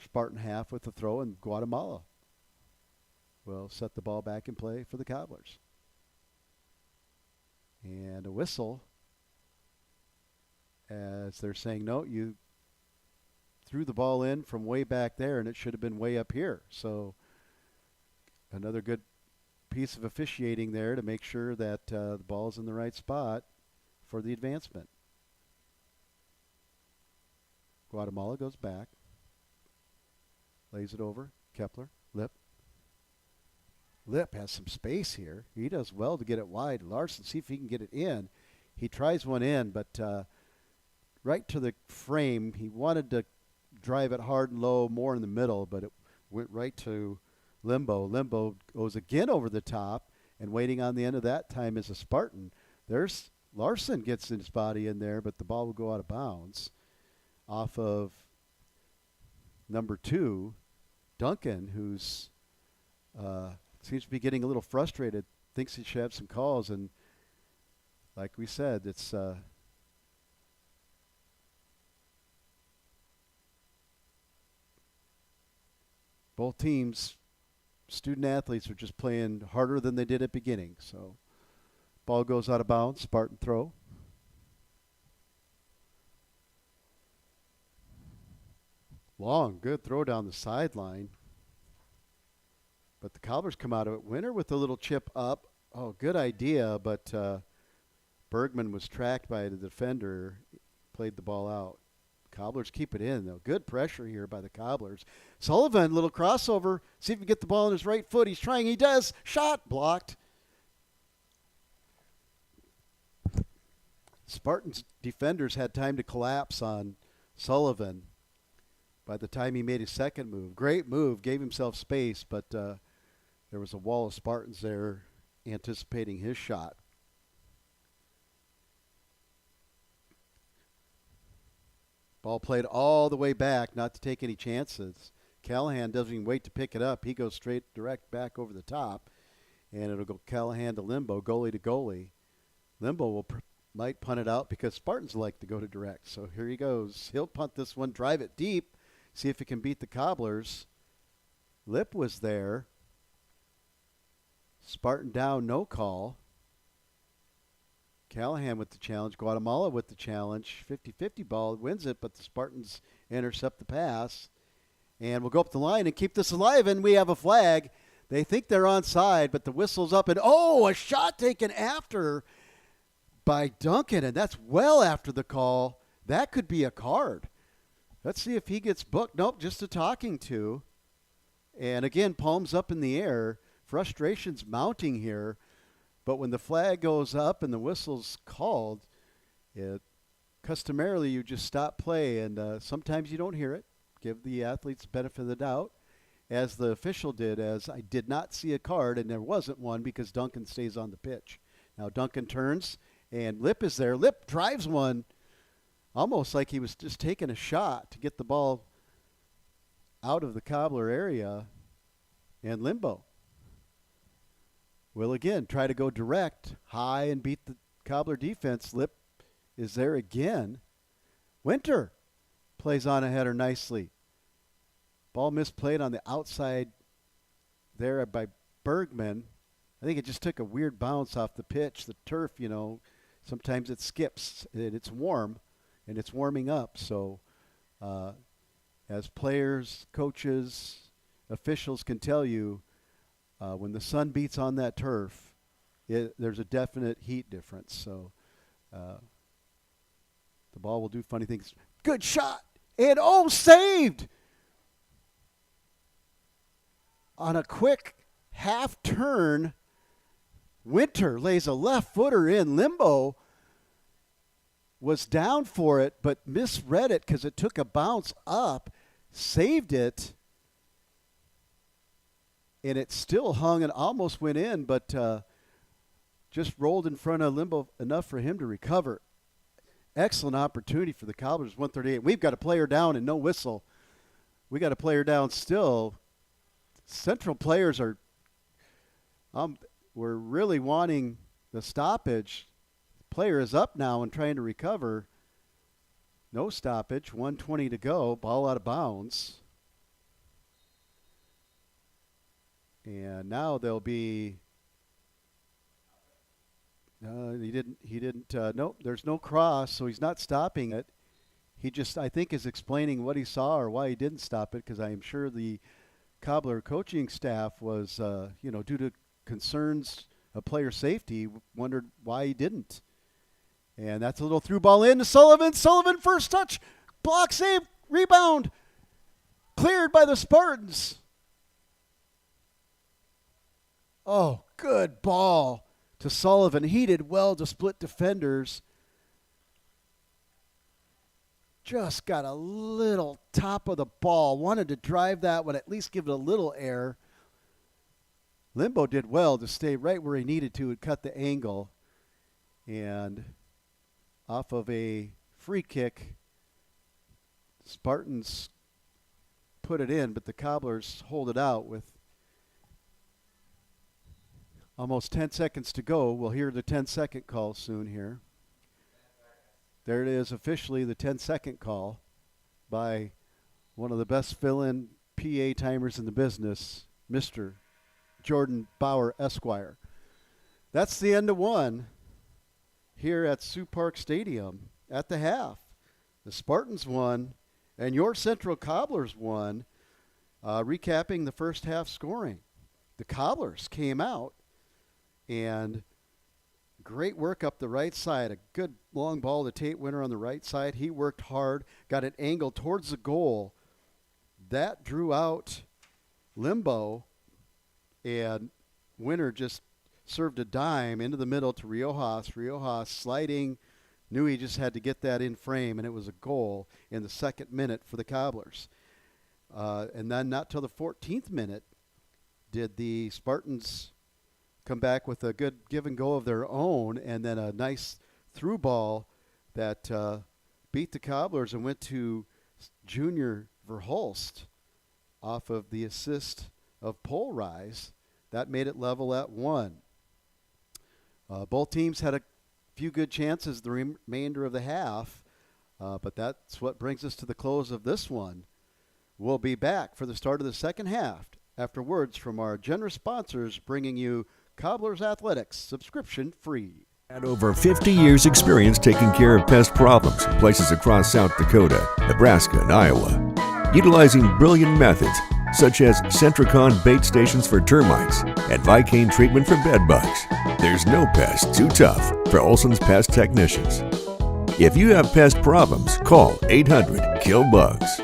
Spartan half with the throw, and Guatemala will set the ball back in play for the Cobblers. And a whistle as they're saying, no, you threw the ball in from way back there, and it should have been way up here. So another good piece of officiating there to make sure that the ball's in the right spot for the advancement. Guatemala goes back. Lays it over. Kepler. Lip. Lip has some space here. He does well to get it wide. Larson, see if he can get it in. He tries one in, but right to the frame. He wanted to drive it hard and low, more in the middle, but it went right to Limbo. Limbo goes again over the top, and waiting on the end of that time is a Spartan. There's Larson gets his body in there, but the ball will go out of bounds off of number 2, Duncan, who's seems to be getting a little frustrated, thinks he should have some calls, and like we said, it's both teams, student athletes, are just playing harder than they did at beginning. So ball goes out of bounds, Spartan throw. Long, good throw down the sideline. But the Cobblers come out of it. Winter with a little chip up. Oh, good idea, but Bergman was tracked by the defender, played the ball out. Cobblers keep it in, though. Good pressure here by the Cobblers. Sullivan, little crossover. See if he can get the ball on his right foot. He's trying. He does. Shot blocked. Spartans defenders had time to collapse on Sullivan by the time he made his second move. Great move. Gave himself space, but there was a wall of Spartans there anticipating his shot. Ball played all the way back, not to take any chances. Callahan doesn't even wait to pick it up. He goes straight, direct back over the top, and it'll go Callahan to Limbo, goalie to goalie. Limbo might punt it out because Spartans like to go to direct. So here he goes. He'll punt this one, drive it deep, see if he can beat the Cobblers. Lip was there. Spartan down, no call. Callahan with the challenge. Guatemala with the challenge. 50-50 ball. Wins it, but the Spartans intercept the pass. And we'll go up the line and keep this alive, and we have a flag. They think they're onside, but the whistle's up, and a shot taken after by Duncan, and that's well after the call. That could be a card. Let's see if he gets booked. Nope, just a talking to. And again, palms up in the air. Frustration's mounting here. But when the flag goes up and the whistle's called, customarily you just stop play, and sometimes you don't hear it. Give the athletes the benefit of the doubt, as the official did, as I did not see a card, and there wasn't one because Duncan stays on the pitch. Now Duncan turns, and Lip is there. Lip drives one almost like he was just taking a shot to get the ball out of the Cobbler area, and Limbo will again try to go direct, high, and beat the Cobbler defense. Lip is there again. Winter plays on a header nicely. Ball misplayed on the outside there by Bergman. I think it just took a weird bounce off the pitch. The turf, sometimes it skips. It's warm, and it's warming up. So as players, coaches, officials can tell you, when the sun beats on that turf, there's a definite heat difference. So the ball will do funny things. Good shot. And saved. on a quick half turn, Winter lays a left footer in. Limbo was down for it, but misread it because it took a bounce up, saved it, and it still hung and almost went in, but just rolled in front of Limbo enough for him to recover. Excellent opportunity for the Cobblers, 138. We've got a player down and no whistle. We got a player down still. Central players are we're really wanting the stoppage. Player is up now and trying to recover. No stoppage, 1:20 to go, ball out of bounds. And now there'll be nope, there's no cross, so he's not stopping it. He just, I think, is explaining what he saw or why he didn't stop it, because I am sure the Cobbler coaching staff was, due to concerns of player safety, wondered why he didn't. And that's a little through ball in to Sullivan. Sullivan first touch, block save, rebound, cleared by the Spartans. Oh, good ball to Sullivan. He did well to split defenders. Just got a little top of the ball. Wanted to drive that one, at least give it a little air. Limbo did well to stay right where he needed to and cut the angle. And off of a free kick, Spartans put it in, but the Cobblers hold it out with almost 10 seconds to go. We'll hear the 10-second call soon here. There it is, officially the 10-second call by one of the best fill-in PA timers in the business, Mr. Jordan Bauer, Esquire. That's the end of one here at Sioux Park Stadium at the half. The Spartans won, and your Central Cobblers won, recapping the first half scoring. The Cobblers came out, and great work up the right side. A good long ball to Tate Winter on the right side. He worked hard, got an angle towards the goal. That drew out Limbo, and Winter just served a dime into the middle to Riojas. Riojas sliding, knew he just had to get that in frame, and it was a goal in the second minute for the Cobblers. And then not till the 14th minute did the Spartans come back with a good give and go of their own, and then a nice through ball that beat the Cobblers and went to Junior Verhulst off of the assist of Pole Rise. That made it level at 1. Both teams had a few good chances the remainder of the half, but that's what brings us to the close of this one. We'll be back for the start of the second half after words from our generous sponsors, bringing you Cobblers Athletics, subscription free. Had over 50 years experience taking care of pest problems in places across South Dakota, Nebraska, and Iowa. Utilizing brilliant methods such as Centricon bait stations for termites and Vicane treatment for bed bugs. There's no pest too tough for Olson's Pest Technicians. If you have pest problems, call 800-KILL-BUGS.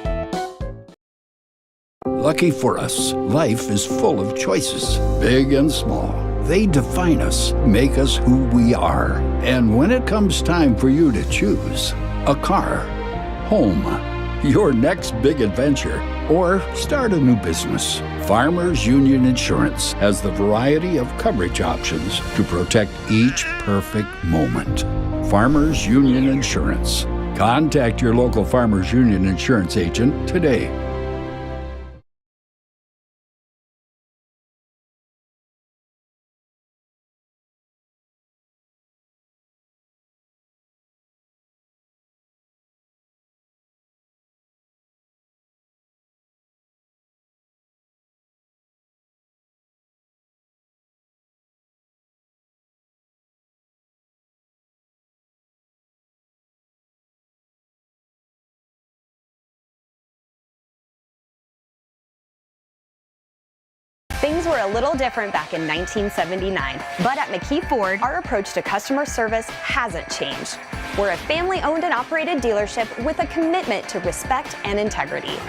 Lucky for us, life is full of choices, big and small. They define us, make us who we are. And when it comes time for you to choose, a car, home, your next big adventure, or start a new business, Farmers Union Insurance has the variety of coverage options to protect each perfect moment. Farmers Union Insurance. Contact your local Farmers Union Insurance agent today. Things were a little different back in 1979, but at McKee Ford, our approach to customer service hasn't changed. We're a family-owned and operated dealership with a commitment to respect and integrity.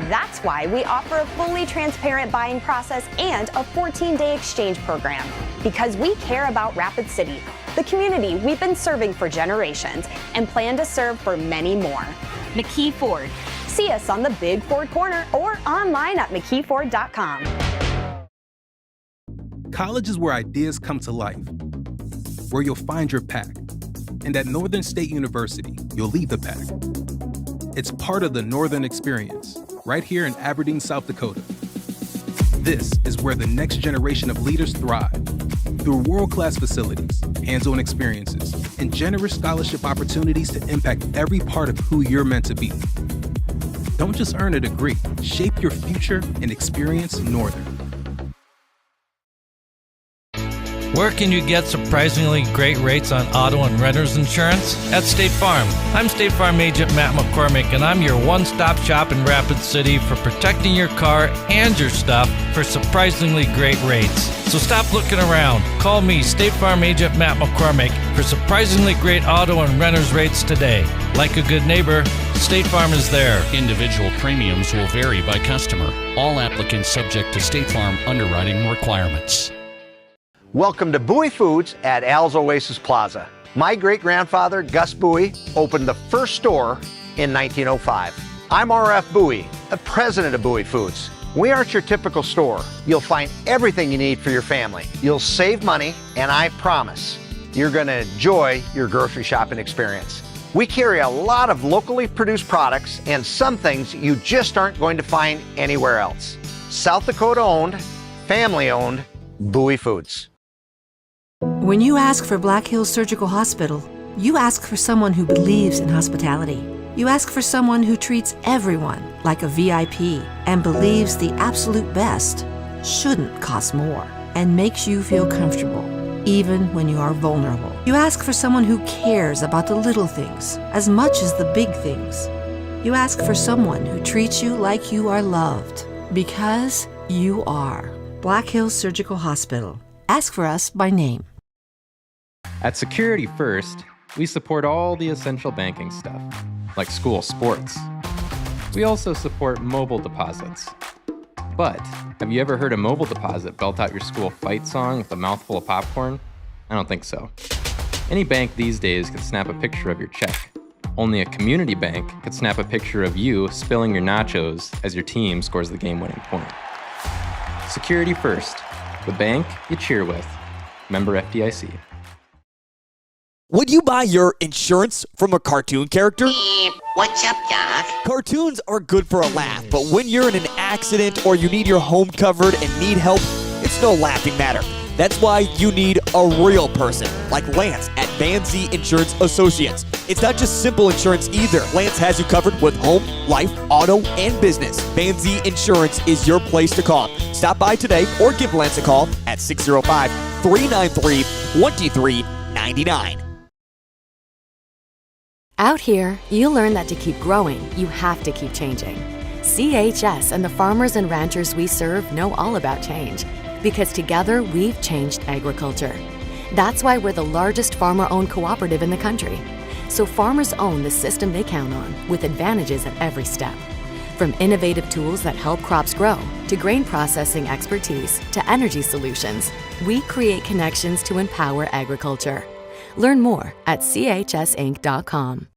That's why we offer a fully transparent buying process and a 14-day exchange program. Because we care about Rapid City, the community we've been serving for generations, and plan to serve for many more. McKee Ford. See us on the Big Ford Corner or online at McKeeFord.com. College is where ideas come to life, where you'll find your pack. And at Northern State University, you'll lead the pack. It's part of the Northern Experience, right here in Aberdeen, South Dakota. This is where the next generation of leaders thrive. Through world-class facilities, hands-on experiences, and generous scholarship opportunities to impact every part of who you're meant to be. Don't just earn a degree, shape your future and experience Northern. Where can you get surprisingly great rates on auto and renter's insurance? At State Farm. I'm State Farm Agent Matt McCormick, and I'm your one-stop shop in Rapid City for protecting your car and your stuff for surprisingly great rates. So stop looking around. Call me, State Farm Agent Matt McCormick, for surprisingly great auto and renter's rates today. Like a good neighbor, State Farm is there. Individual premiums will vary by customer. All applicants subject to State Farm underwriting requirements. Welcome to Bowie Foods at Al's Oasis Plaza. My great-grandfather, Gus Bowie, opened the first store in 1905. I'm R.F. Bowie, the president of Bowie Foods. We aren't your typical store. You'll find everything you need for your family. You'll save money, and I promise you're going to enjoy your grocery shopping experience. We carry a lot of locally produced products and some things you just aren't going to find anywhere else. South Dakota-owned, family-owned, Bowie Foods. When you ask for Black Hills Surgical Hospital, you ask for someone who believes in hospitality. You ask for someone who treats everyone like a VIP and believes the absolute best shouldn't cost more and makes you feel comfortable, even when you are vulnerable. You ask for someone who cares about the little things as much as the big things. You ask for someone who treats you like you are loved, because you are. Black Hills Surgical Hospital. Ask for us by name. At Security First, we support all the essential banking stuff, like school sports. We also support mobile deposits. But have you ever heard a mobile deposit belt out your school fight song with a mouthful of popcorn? I don't think so. Any bank these days could snap a picture of your check. Only a community bank could snap a picture of you spilling your nachos as your team scores the game-winning point. Security First, the bank you cheer with. Member FDIC. Would you buy your insurance from a cartoon character? What's up, Doc? Cartoons are good for a laugh, but when you're in an accident or you need your home covered and need help, it's no laughing matter. That's why you need a real person, like Lance at Van Z Insurance Associates. It's not just simple insurance either. Lance has you covered with home, life, auto, and business. Van Z Insurance is your place to call. Stop by today or give Lance a call at 605-393-2399. Out here, you learn that to keep growing, you have to keep changing. CHS and the farmers and ranchers we serve know all about change, because together we've changed agriculture. That's why we're the largest farmer-owned cooperative in the country. So farmers own the system they count on, with advantages at every step. From innovative tools that help crops grow, to grain processing expertise, to energy solutions, we create connections to empower agriculture. Learn more at chsinc.com.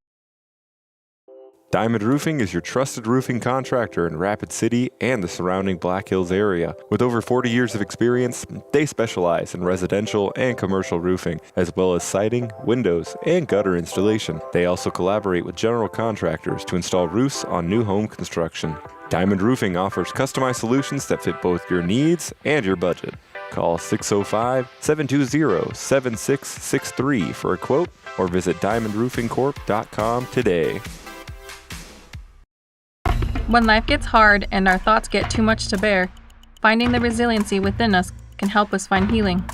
Diamond Roofing is your trusted roofing contractor in Rapid City and the surrounding Black Hills area. With over 40 years of experience, they specialize in residential and commercial roofing, as well as siding, windows, and gutter installation. They also collaborate with general contractors to install roofs on new home construction. Diamond Roofing offers customized solutions that fit both your needs and your budget. Call 605-720-7663 for a quote or visit diamondroofingcorp.com today. When life gets hard and our thoughts get too much to bear, finding the resiliency within us can help us find healing.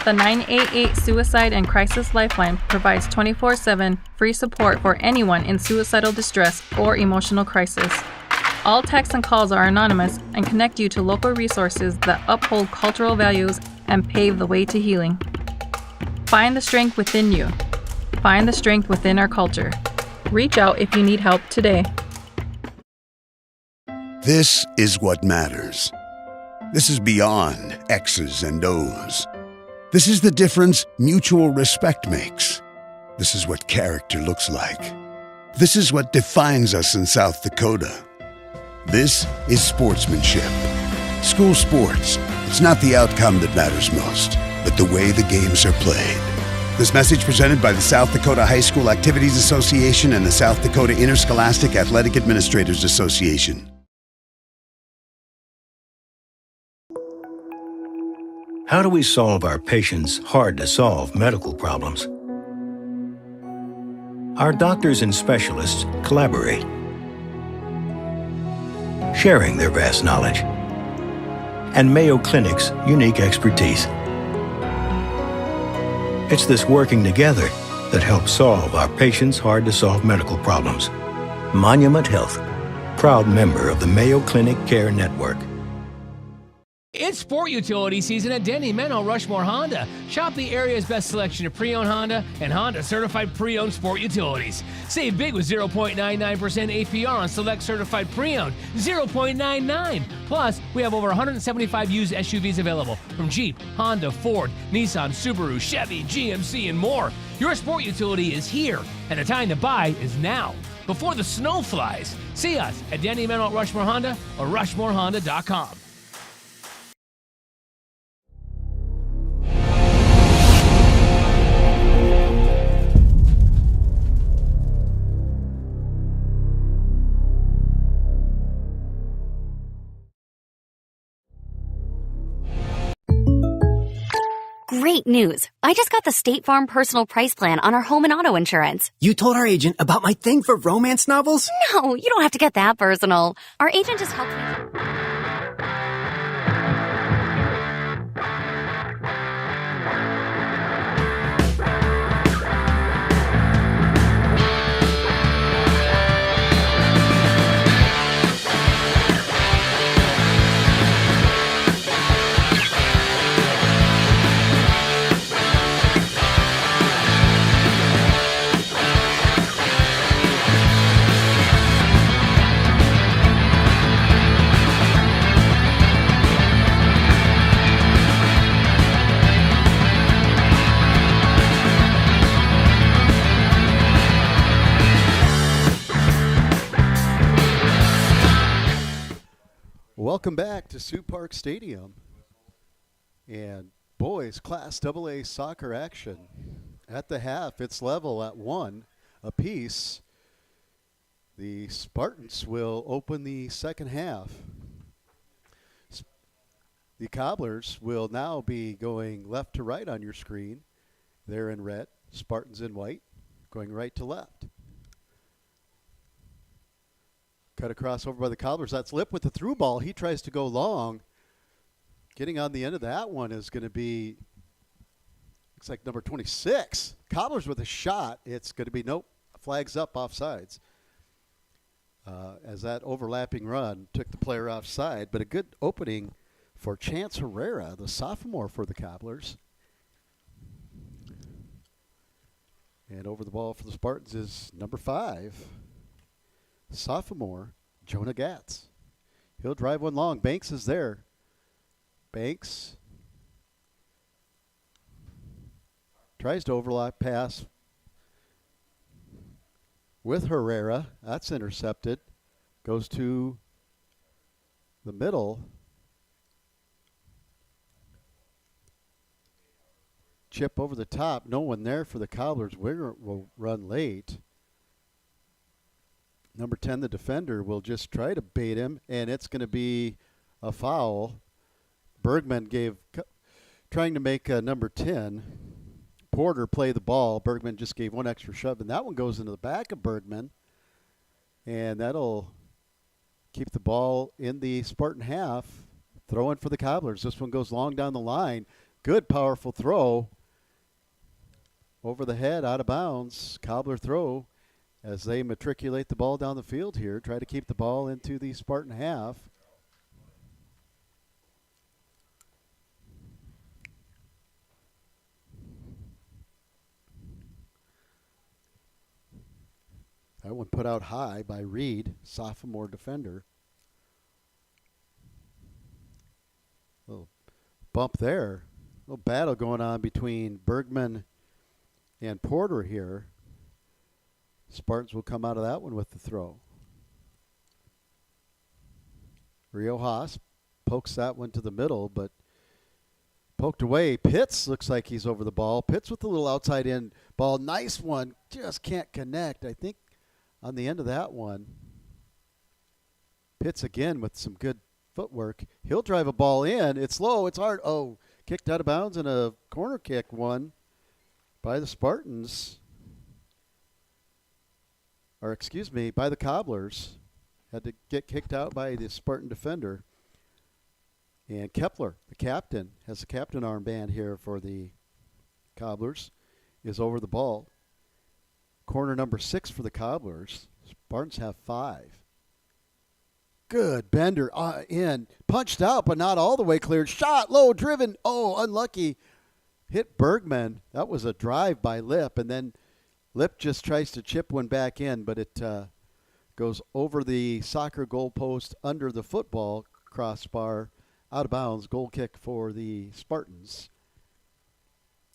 The 988 Suicide and Crisis Lifeline provides 24/7 free support for anyone in suicidal distress or emotional crisis. All texts and calls are anonymous and connect you to local resources that uphold cultural values and pave the way to healing. Find the strength within you. Find the strength within our culture. Reach out if you need help today. This is what matters. This is beyond X's and O's. This is the difference mutual respect makes. This is what character looks like. This is what defines us in South Dakota. This is sportsmanship. School sports. It's not the outcome that matters most, but the way the games are played. This message presented by the South Dakota High School Activities Association and the South Dakota Interscholastic Athletic Administrators Association. How do we solve our patients' hard-to-solve medical problems? Our doctors and specialists collaborate, sharing their vast knowledge and Mayo Clinic's unique expertise. It's this working together that helps solve our patients' hard-to-solve medical problems. Monument Health, proud member of the Mayo Clinic Care Network. It's sport utility season at Denny Menno Rushmore Honda. Shop the area's best selection of pre-owned Honda and Honda certified pre-owned sport utilities. Save big with 0.99% APR on select certified pre-owned, 0.99. Plus, we have over 175 used SUVs available from Jeep, Honda, Ford, Nissan, Subaru, Chevy, GMC, and more. Your sport utility is here, and the time to buy is now, before the snow flies. See us at Denny Menno Rushmore Honda or RushmoreHonda.com. Great news. I just got the State Farm personal price plan on our home and auto insurance. You told our agent about my thing for romance novels? No, you don't have to get that personal. Our agent just helped me. Welcome back to Sioux Park Stadium and boys Class AA soccer action. At the half, it's level at 1 apiece. The Spartans will open the second half. The Cobblers will now be going left to right on your screen. They're in red, Spartans in white, going right to left. Cut across over by the Cobblers. That's Lip with the through ball. He tries to go long. Getting on the end of that one is going to be, looks like number 26. Cobblers with a shot. It's going to be, nope, flags up offsides. As that overlapping run took the player offside. But a good opening for Chance Herrera, the sophomore for the Cobblers. And over the ball for the Spartans is number 5. Sophomore, Jonah Gatz. He'll drive one long. Banks is there. Banks tries to overlap pass with Herrera. That's intercepted. Goes to the middle. Chip over the top. No one there for the Cobblers. Winger will run late. Number 10, the defender, will just try to bait him, and it's going to be a foul. Bergman trying to make number 10, Porter, play the ball. Bergman just gave one extra shove, and that one goes into the back of Bergman, and that'll keep the ball in the Spartan half. Throw in for the Cobblers. This one goes long down the line. Good, powerful throw. Over the head, out of bounds. Cobbler throw. As they matriculate the ball down the field here, try to keep the ball into the Spartan half. That one put out high by Reed, sophomore defender. bump there. A little battle going on between Bergman and Porter here. Spartans will come out of that one with the throw. Rio Haas pokes that one to the middle, but poked away. Pitts looks like he's over the ball. Pitts with a little outside in ball. Nice one. Just can't connect. I think on the end of that one, Pitts again with some good footwork. He'll drive a ball in. It's low. It's hard. Oh, kicked out of bounds and a corner kick won by the Spartans. Or excuse me, by the Cobblers. Had to get kicked out by the Spartan defender. And Kepler, the captain, has a captain armband here for the Cobblers, is over the ball. Corner number 6 for the Cobblers. Spartans have 5. Good bender in. Punched out, but not all the way cleared. Shot, low, driven. Oh, unlucky. Hit Bergman. That was a drive by Lip, and then Lip just tries to chip one back in, but it goes over the soccer goalpost under the football crossbar, out of bounds. Goal kick for the Spartans.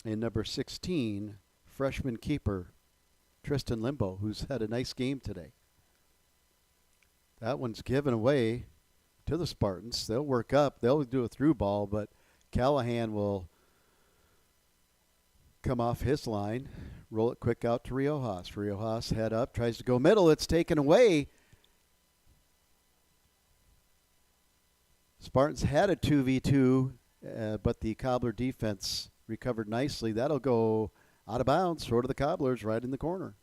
And number 16, freshman keeper Tristan Limbo, who's had a nice game today. That one's given away to the Spartans. They'll work up. They'll do a through ball, but Callahan will come off his line, roll it quick out to Riojas. Riojas head up, tries to go middle. It's taken away. Spartans had a 2v2, but the Cobbler defense recovered nicely. That'll go out of bounds, short of the Cobblers, right in the corner.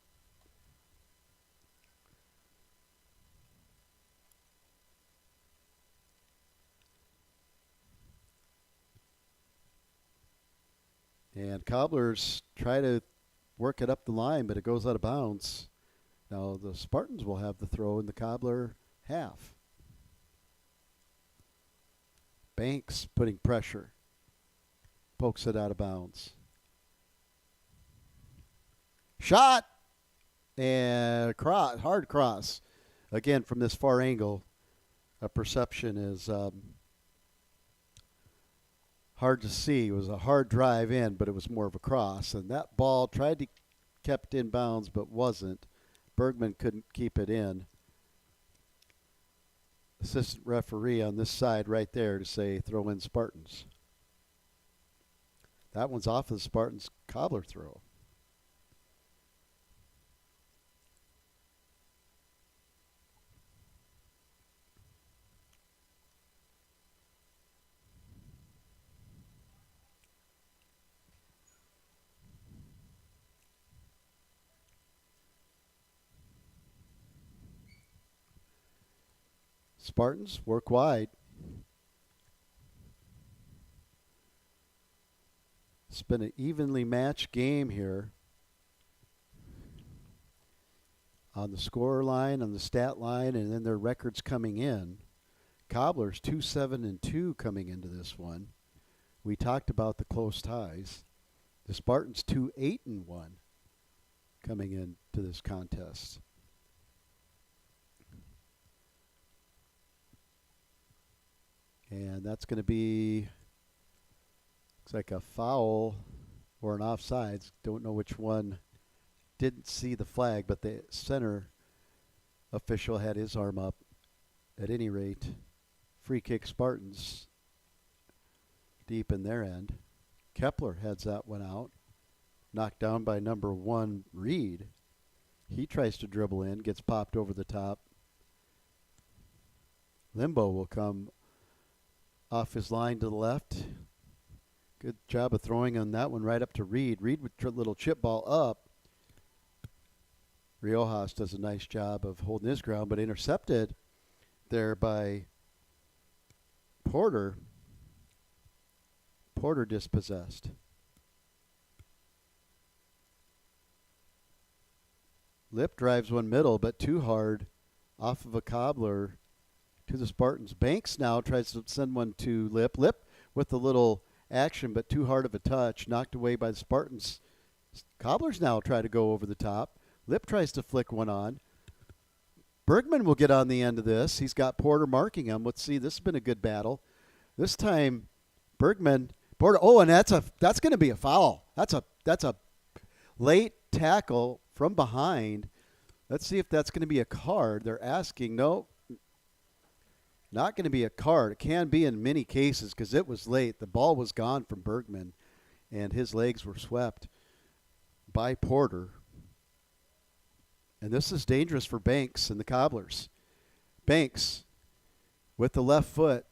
And Cobblers try to work it up the line, but it goes out of bounds. Now the Spartans will have the throw in the Cobbler half. Banks putting pressure. Pokes it out of bounds. Shot! And cross, hard cross. Again, from this far angle, a perception is hard to see. It was a hard drive in, but it was more of a cross. And that ball tried to kept in bounds, but wasn't. Bergman couldn't keep it in. Assistant referee on this side right there to say throw in Spartans. That one's off of the Spartans' Cobbler throw. Spartans work wide. It's been an evenly matched game here. On the score line, on the stat line, and then their records coming in. Cobblers 2-7-2 coming into this one. We talked about the close ties. The Spartans 2-8-1 coming into this contest. And that's going to be, looks like a foul or an offsides. Don't know which one. Didn't see the flag, but the center official had his arm up. At any rate, free kick Spartans deep in their end. Kepler heads that one out. Knocked down by number 1, Reed. He tries to dribble in, gets popped over the top. Limbo will come off his line to the left. Good job of throwing on that one right up to Reed. Reed with a little chip ball up. Riojas does a nice job of holding his ground, but intercepted there by Porter. Porter dispossessed. Lip drives one middle, but too hard off of a Cobbler to the Spartans. Banks now tries to send one to Lip. Lip with a little action, but too hard of a touch. Knocked away by the Spartans. Cobblers now try to go over the top. Lip tries to flick one on. Bergman will get on the end of this. He's got Porter marking him. Let's see. This has been a good battle. This time, Bergman. And that's going to be a foul. That's a late tackle from behind. Let's see if that's going to be a card. They're asking. No, not going to be a card. It can be in many cases because it was late. The ball was gone from Bergman, and his legs were swept by Porter. And this is dangerous for Banks and the Cobblers. Banks with the left foot.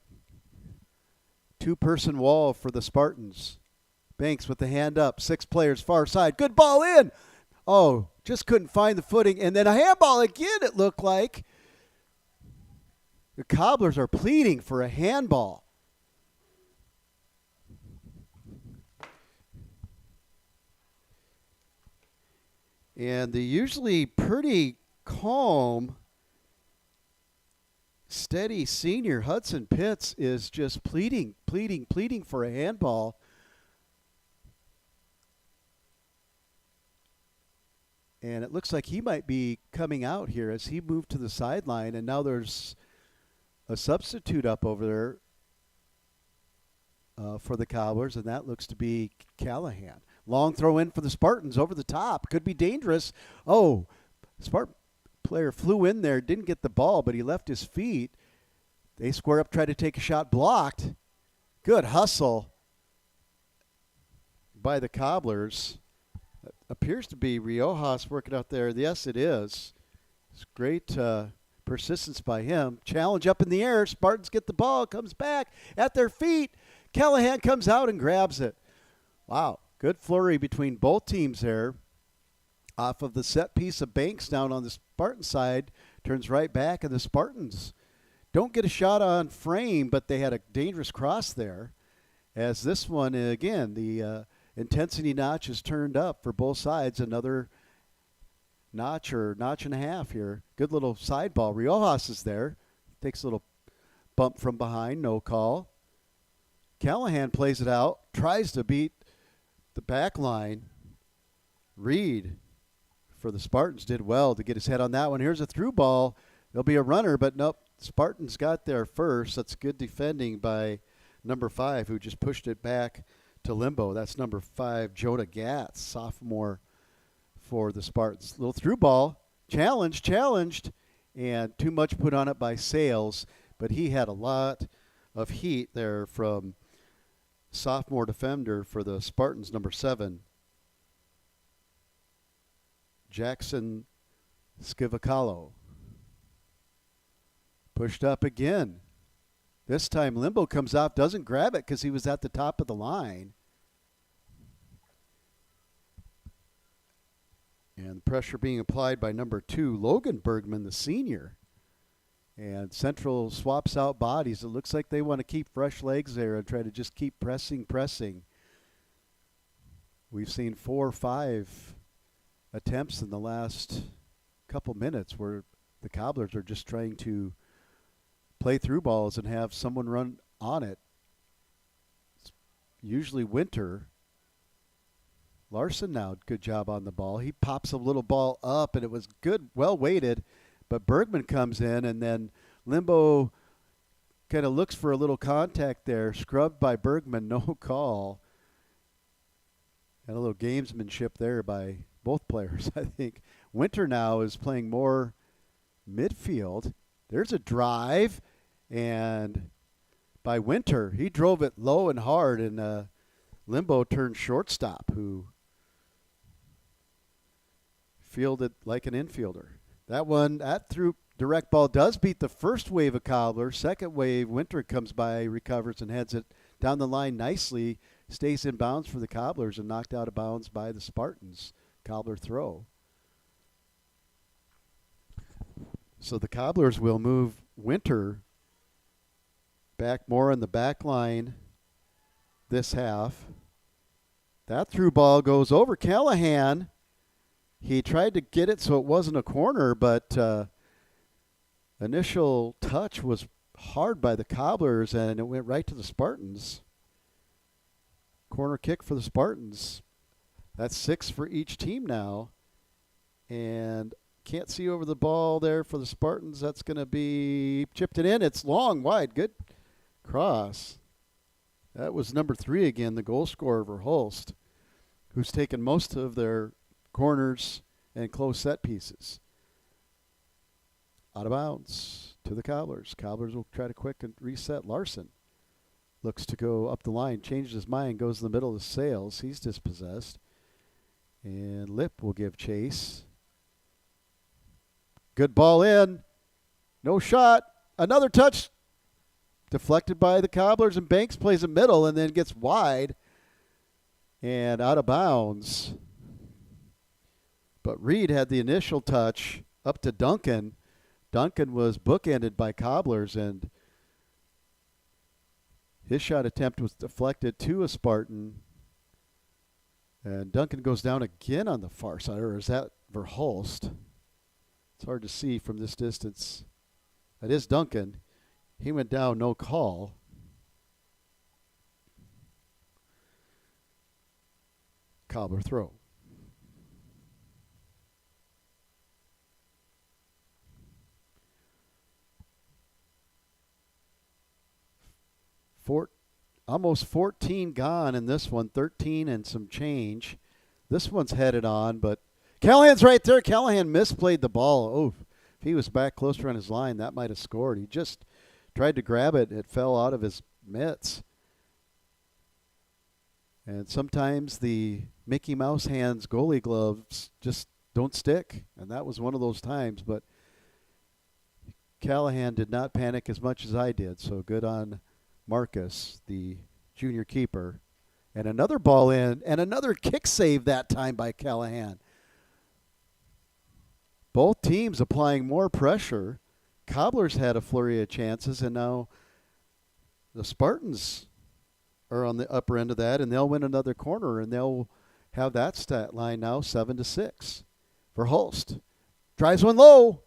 Two-person wall for the Spartans. Banks with the hand up. 6 players far side. Good ball in. Oh, just couldn't find the footing. And then a handball again, it looked like. The Cobblers are pleading for a handball. And the usually pretty calm, steady senior Hudson Pitts is just pleading for a handball. And it looks like he might be coming out here as he moved to the sideline, and now there's a substitute up over there for the Cobblers, and that looks to be Callahan. Long throw in for the Spartans over the top. Could be dangerous. Oh, Spartan player flew in there, didn't get the ball, but he left his feet. They square up, try to take a shot, blocked. Good hustle by the Cobblers. Appears to be Riojas working out there. Yes, it is. It's great persistence by him. Challenge up in the air. Spartans get the ball, comes back at their feet. Callahan comes out and grabs it. Wow, good flurry between both teams there. Off of the set piece of Banks down on the Spartan side, turns right back, and the Spartans don't get a shot on frame, but they had a dangerous cross there. As this one, again, the intensity notch is turned up for both sides. Another notch or notch and a half here. Good little side ball. Riojas is there. Takes a little bump from behind. No call. Callahan plays it out. Tries to beat the back line. Reed for the Spartans did well to get his head on that one. Here's a through ball. There'll be a runner, but nope. Spartans got there first. That's good defending by number 5, who just pushed it back to limbo. That's number 5, Jonah Gatz, sophomore for the Spartans. Little through ball, challenged, and too much put on it by Sales, but he had a lot of heat there from sophomore defender for the Spartans, number 7, Jackson Skivacalo. Pushed up again. This time Limbo comes out, doesn't grab it because he was at the top of the line. And pressure being applied by number 2, Logan Bergman, the senior. And Central swaps out bodies. It looks like they want to keep fresh legs there and try to just keep pressing. We've seen 4 or 5 attempts in the last couple minutes where the Cobblers are just trying to play through balls and have someone run on it. It's usually Winter. Larson now, good job on the ball. He pops a little ball up, and it was good, well weighted, but Bergman comes in, and then Limbo kind of looks for a little contact there. Scrubbed by Bergman, no call. And a little gamesmanship there by both players, I think. Winter now is playing more midfield. There's a drive, and by Winter, he drove it low and hard, and Limbo turned shortstop, who fielded like an infielder. That through direct ball does beat the first wave of Cobbler. Second wave, Winter comes by, recovers, and heads it down the line nicely. Stays in bounds for the Cobblers and knocked out of bounds by the Spartans. Cobbler throw. So the Cobblers will move Winter back more in the back line this half. That through ball goes over Callahan. He tried to get it so it wasn't a corner, but initial touch was hard by the Cobblers, and it went right to the Spartans. Corner kick for the Spartans. That's 6 for each team now. And can't see over the ball there for the Spartans. That's going to be chipped it in. It's long, wide. Good cross. That was number 3 again, the goal scorer, Verhulst, who's taken most of their corners and close set pieces. Out of bounds to the Cobblers. Cobblers will try to quick and reset. Larson looks to go up the line, changes his mind, goes in the middle of Sales. He's dispossessed. And Lip will give chase. Good ball in. No shot. Another touch. Deflected by the Cobblers, and Banks plays a middle and then gets wide and out of bounds. But Reed had the initial touch up to Duncan. Duncan was bookended by Cobblers, and his shot attempt was deflected to a Spartan. And Duncan goes down again on the far side, or is that Verhulst? It's hard to see from this distance. That is Duncan. He went down, no call. Cobbler throw. Almost 14 gone in this one, 13 and some change. This one's headed on, but Callahan's right there. Callahan misplayed the ball. Oh, if he was back closer on his line, that might have scored. He just tried to grab it. It fell out of his mitts. And sometimes the Mickey Mouse hands goalie gloves just don't stick, and that was one of those times. But Callahan did not panic as much as I did, so good on Marcus, the junior keeper. And another ball in, and another kick save that time by Callahan. Both teams applying more pressure. Cobblers had a flurry of chances, and now the Spartans are on the upper end of that, and they'll win another corner, and they'll have that stat line now 7-6. Verhulst drives one low.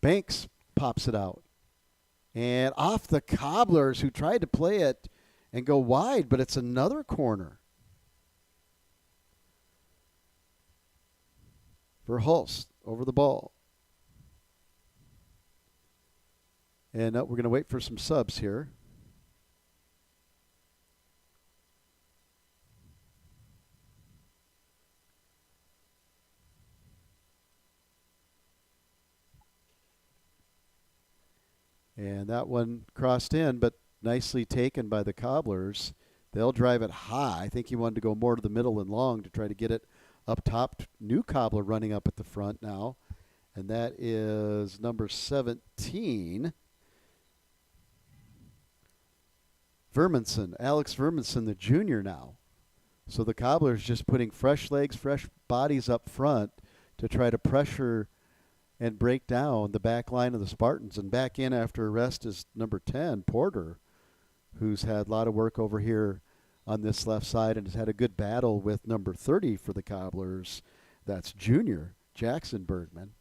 Banks pops it out. And off the Cobblers, who tried to play it and go wide, but it's another corner. Verhulst over the ball. And we're going to wait for some subs here. And that one crossed in, but nicely taken by the Cobblers. They'll drive it high. I think he wanted to go more to the middle and long to try to get it up top. New Cobbler running up at the front now. And that is number 17. Verminson, Alex Verminson, the junior now. So the Cobblers just putting fresh legs, fresh bodies up front to try to pressure and break down the back line of the Spartans. And back in after a rest is number 10, Porter, who's had a lot of work over here on this left side and has had a good battle with number 30 for the Cobblers. That's junior Jackson Bergman,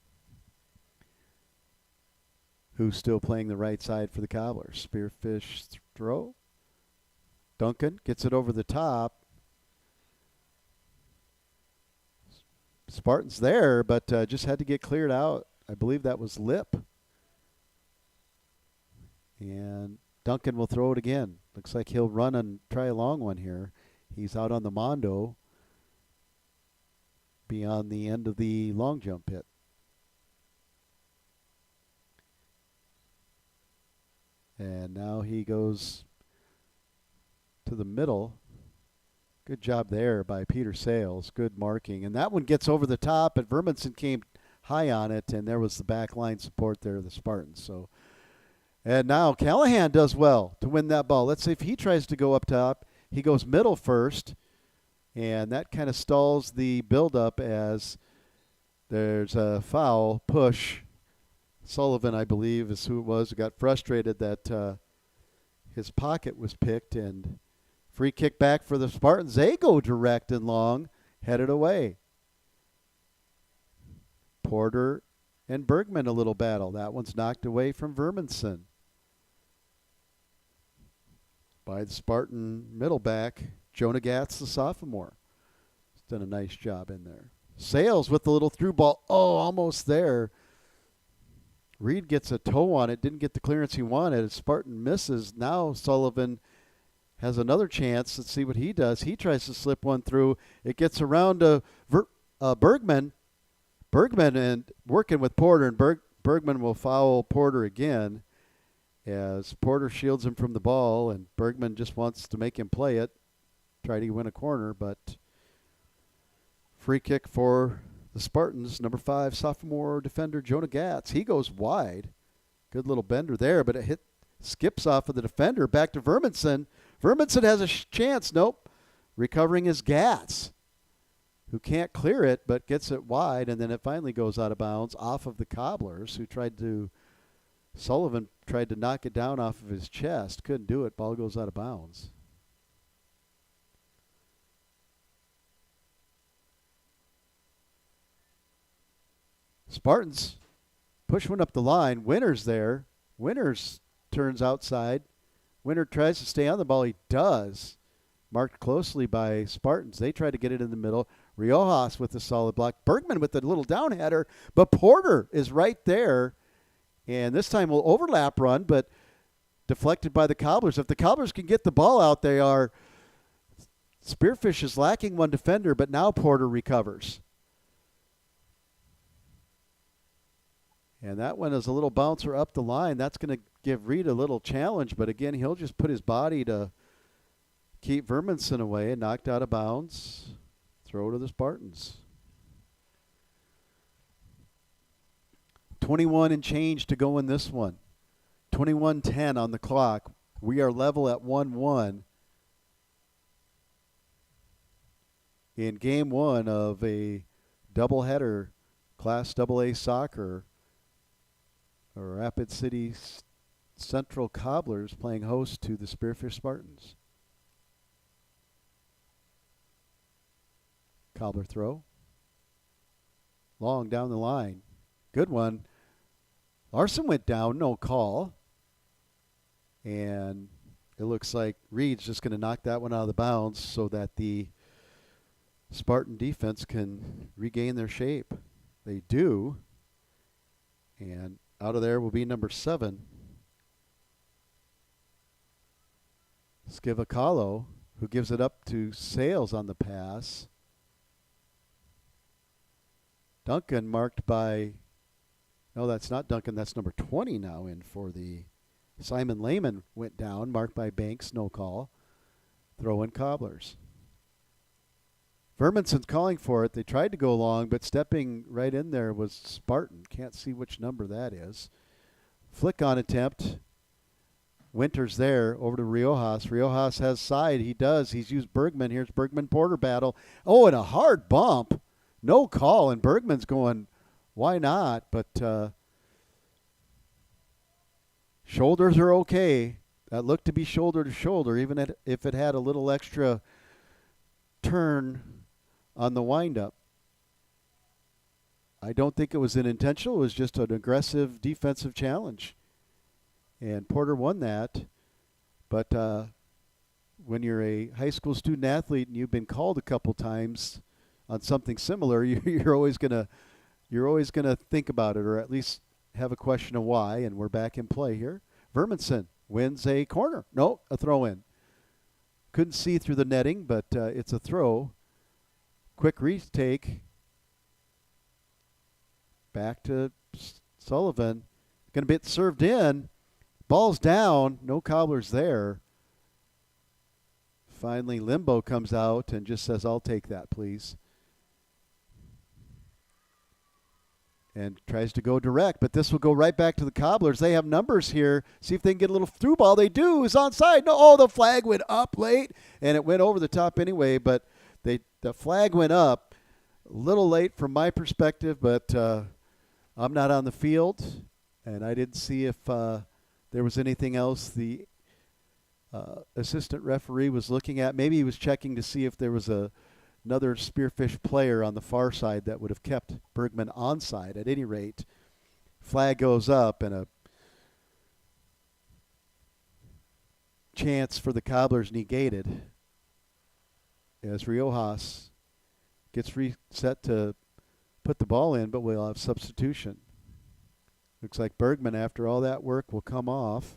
who's still playing the right side for the Cobblers. Spearfish throw. Duncan gets it over the top. Spartans there, but just had to get cleared out. I believe that was Lip. And Duncan will throw it again. Looks like he'll run and try a long one here. He's out on the mondo beyond the end of the long jump pit. And now he goes to the middle. Good job there by Peter Sales. Good marking. And that one gets over the top, but Verminson came high on it, and there was the back line support there of the Spartans. So, and now Callahan does well to win that ball. Let's see if he tries to go up top. He goes middle first, and that kind of stalls the buildup as there's a foul push. Sullivan, I believe, is who it was, who got frustrated that his pocket was picked, and free kick back for the Spartans. They go direct and long, headed away. Porter and Bergman a little battle. That one's knocked away from Verminson by the Spartan middle back, Jonah Gatz, the sophomore. He's done a nice job in there. Sales with the little through ball. Oh, almost there. Reed gets a toe on it. Didn't get the clearance he wanted. Spartan misses. Now Sullivan has another chance. Let's see what he does. He tries to slip one through. It gets around to Bergman. Bergman and working with Porter, and Bergman will foul Porter again as Porter shields him from the ball, and Bergman just wants to make him play it, try to win a corner, but free kick for the Spartans. Number 5 sophomore defender Jonah Gatz. He goes wide. Good little bender there, but it skips off of the defender back to Verminson. Verminson has a chance. Nope. Recovering is Gatz, who can't clear it but gets it wide, and then it finally goes out of bounds off of the Cobblers, who Sullivan tried to knock it down off of his chest. Couldn't do it. Ball goes out of bounds. Spartans push one up the line. Winter's there. Winters turns outside. Winter tries to stay on the ball. He does. Marked closely by Spartans. They try to get it in the middle. Riojas with the solid block. Bergman with the little down header. But Porter is right there. And this time will overlap run, but deflected by the Cobblers. If the Cobblers can get the ball out, they are. Spearfish is lacking one defender, but now Porter recovers. And that one is a little bouncer up the line. That's going to give Reed a little challenge, but again, he'll just put his body to keep Verminson away, and knocked out of bounds. Throw to the Spartans. 21 and change to go in this one. 21-10 on the clock. We are level at 1-1 in game 1 of a doubleheader Class AA soccer. Rapid City Central Cobblers playing host to the Spearfish Spartans. Cobbler throw. Long down the line. Good one. Larson went down, no call. And it looks like Reed's just going to knock that one out of the bounds so that the Spartan defense can regain their shape. They do. And out of there will be number 7. Skivacalo, who gives it up to Sales on the pass. Duncan marked by, no, that's not Duncan, that's number 20 now in for the, Simon Lehman went down, marked by Banks, no call. Throw in Cobblers. Verminson's calling for it. They tried to go long, but stepping right in there was Spartan. Can't see which number that is. Flick on attempt. Winters there over to Riojas. Riojas has side. He does. He's used Bergman. Here's Bergman-Porter battle. Oh, and a hard bump. No call, and Bergman's going, why not? But shoulders are okay. That looked to be shoulder to shoulder, even if it had a little extra turn on the windup. I don't think it was an intentional. It was just an aggressive defensive challenge. And Porter won that. But when you're a high school student athlete and you've been called a couple times on something similar, you're always gonna think about it, or at least have a question of why. And we're back in play here. Verminson wins a corner. No, a throw in. Couldn't see through the netting, but it's a throw. Quick retake. Back to Sullivan. Going to be served in. Ball's down. No Cobblers there. Finally, Limbo comes out and just says, I'll take that, please. And tries to go direct, but this will go right back to the Cobblers. They have numbers here. See if they can get a little through ball. They do. It's onside. No, oh, the flag went up late, and it went over the top anyway, but the flag went up a little late from my perspective, but I'm not on the field, and I didn't see if there was anything else the assistant referee was looking at. Maybe he was checking to see if there was another Spearfish player on the far side that would have kept Bergman onside. At any rate, flag goes up, and a chance for the Cobblers negated as Riojas gets reset to put the ball in, but we'll have substitution. Looks like Bergman, after all that work, will come off.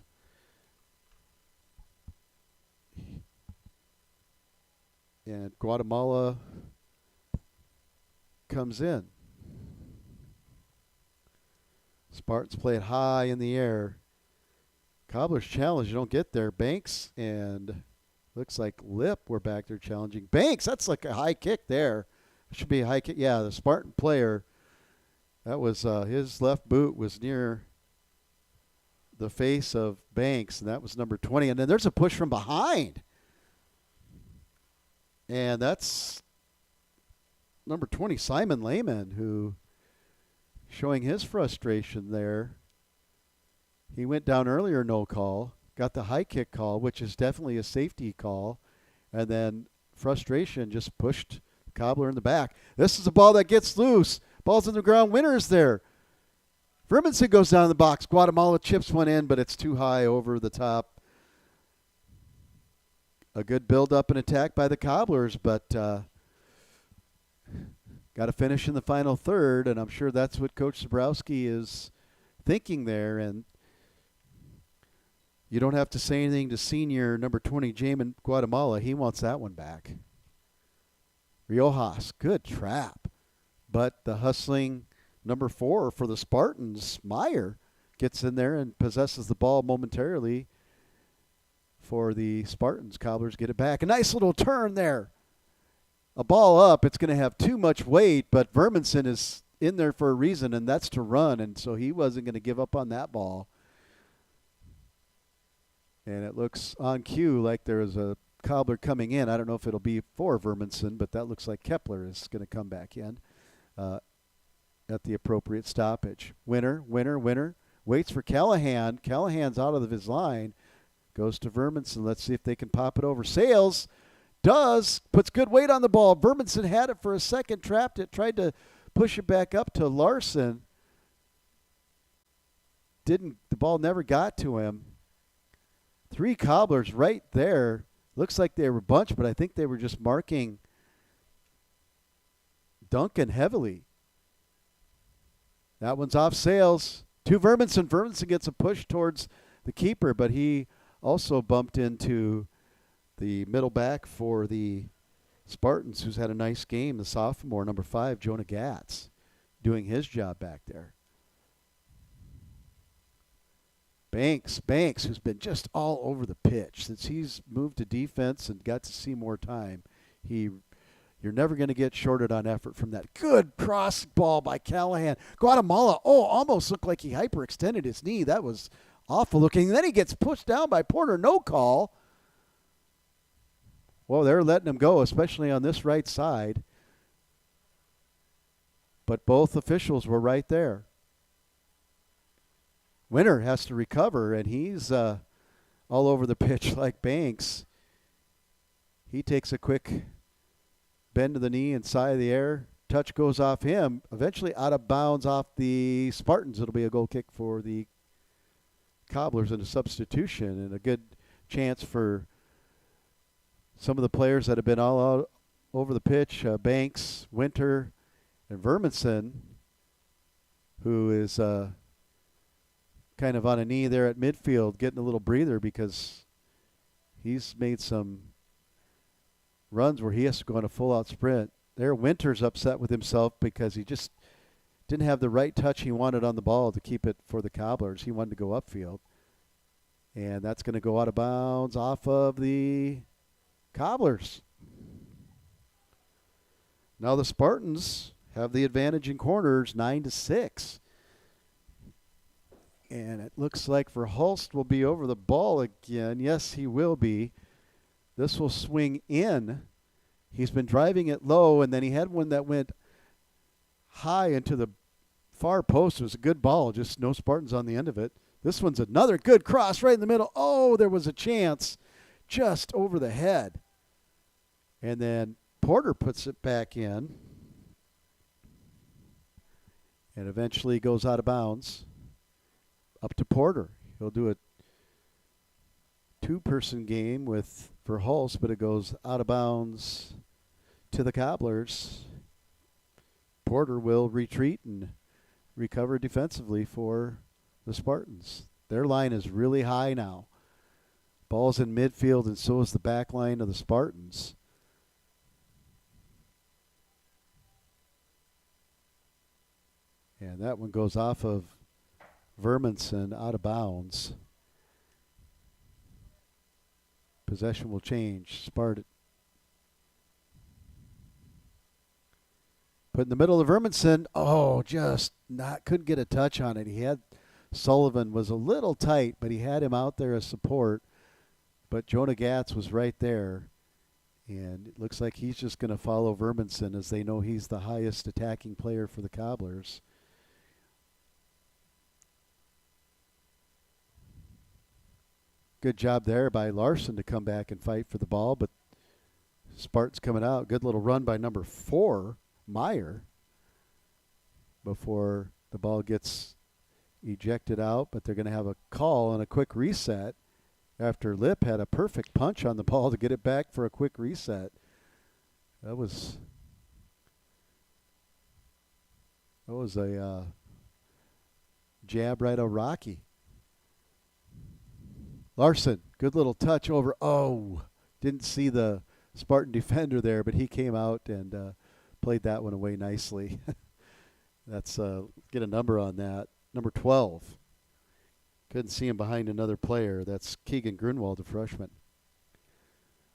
And Guatemala comes in. Spartans play it high in the air. Cobblers challenge. You don't get there. Banks and looks like Lip were back there challenging. Banks, that's like a high kick there. It should be a high kick. Yeah, the Spartan player, that was his left boot was near the face of Banks, and that was number 20. And then there's a push from behind. And that's number 20, Simon Lehman, who showing his frustration there. He went down earlier, no call, got the high kick call, which is definitely a safety call, and then frustration just pushed Cobbler in the back. This is a ball that gets loose. Ball's in the ground. Winner's there. Verminson goes down in the box. Guatemala chips one in, but it's too high over the top. A good build-up and attack by the Cobblers, but got to finish in the final third, and I'm sure that's what Coach Zabrowski is thinking there. And you don't have to say anything to senior number 20, Jamin Guatemala. He wants that one back. Riojas, good trap. But the hustling number 4 for the Spartans, Meyer, gets in there and possesses the ball momentarily for the Spartans. Cobblers get it back. A nice little turn there. A ball up, it's going to have too much weight, but Verminson is in there for a reason, and that's to run, and so he wasn't going to give up on that ball. And it looks on cue like there is a Cobbler coming in. I don't know if it'll be for Verminson, but that looks like Kepler is going to come back in at the appropriate stoppage. Winner. Waits for Callahan. Callahan's out of his line. Goes to Verminson. Let's see if they can pop it over. Sales does. Puts good weight on the ball. Verminson had it for a second, trapped it, tried to push it back up to Larson. The ball never got to him. 3 Cobblers right there. Looks like they were bunched, but I think they were just marking Duncan heavily. That one's off Sales. To Verminson. Verminson gets a push towards the keeper, but he also bumped into the middle back for the Spartans, who's had a nice game, the sophomore, number 5, Jonah Gatz, doing his job back there. Banks, who's been just all over the pitch since he's moved to defense and got to see more time. You're never going to get shorted on effort from that. Good cross ball by Callahan. Guatemala, almost looked like he hyperextended his knee. That was awful looking. Then he gets pushed down by Porter. No call. Well, they're letting him go, especially on this right side. But both officials were right there. Winner has to recover, and he's all over the pitch like Banks. He takes a quick bend to the knee and side of the air. Touch goes off him. Eventually out of bounds off the Spartans. It'll be a goal kick for the Cobblers and a substitution, and a good chance for some of the players that have been all out over the pitch. Banks, Winter, and Verminson, who is kind of on a knee there at midfield, getting a little breather because he's made some runs where he has to go on a full-out sprint. There, Winter's upset with himself because he just didn't have the right touch he wanted on the ball to keep it for the Cobblers. He wanted to go upfield. And that's going to go out of bounds off of the Cobblers. Now the Spartans have the advantage in corners, 9-6. And it looks like for Hulst will be over the ball again. Yes, he will be. This will swing in. He's been driving it low, and then he had one that went high into the far post. It was a good ball, just no Spartans on the end of it. This one's another good cross right in the middle. Oh, there was a chance just over the head. And then Porter puts it back in and eventually goes out of bounds. Up to Porter. He'll do a 2-person game for Hulse, but it goes out of bounds to the Cobblers. Porter will retreat and recover defensively for the Spartans. Their line is really high now. Ball's in midfield, and so is the back line of the Spartans. And that one goes off of Verminson out of bounds. Possession will change. Spartan. Put in the middle of Verminson. Oh, just couldn't get a touch on it. Sullivan was a little tight, but he had him out there as support. But Jonah Gatz was right there. And it looks like he's just going to follow Verminson, as they know he's the highest attacking player for the Cobblers. Good job there by Larson to come back and fight for the ball, but Spartans coming out. Good little run by number 4, Meyer, before the ball gets ejected out, but they're going to have a call and a quick reset after Lip had a perfect punch on the ball to get it back for a quick reset. That was a jab right of Rocky. Larson, good little touch over. Oh, didn't see the Spartan defender there, but he came out and played that one away nicely. That's get a number on that. Number 12. Couldn't see him behind another player. That's Keegan Grunwald, the freshman.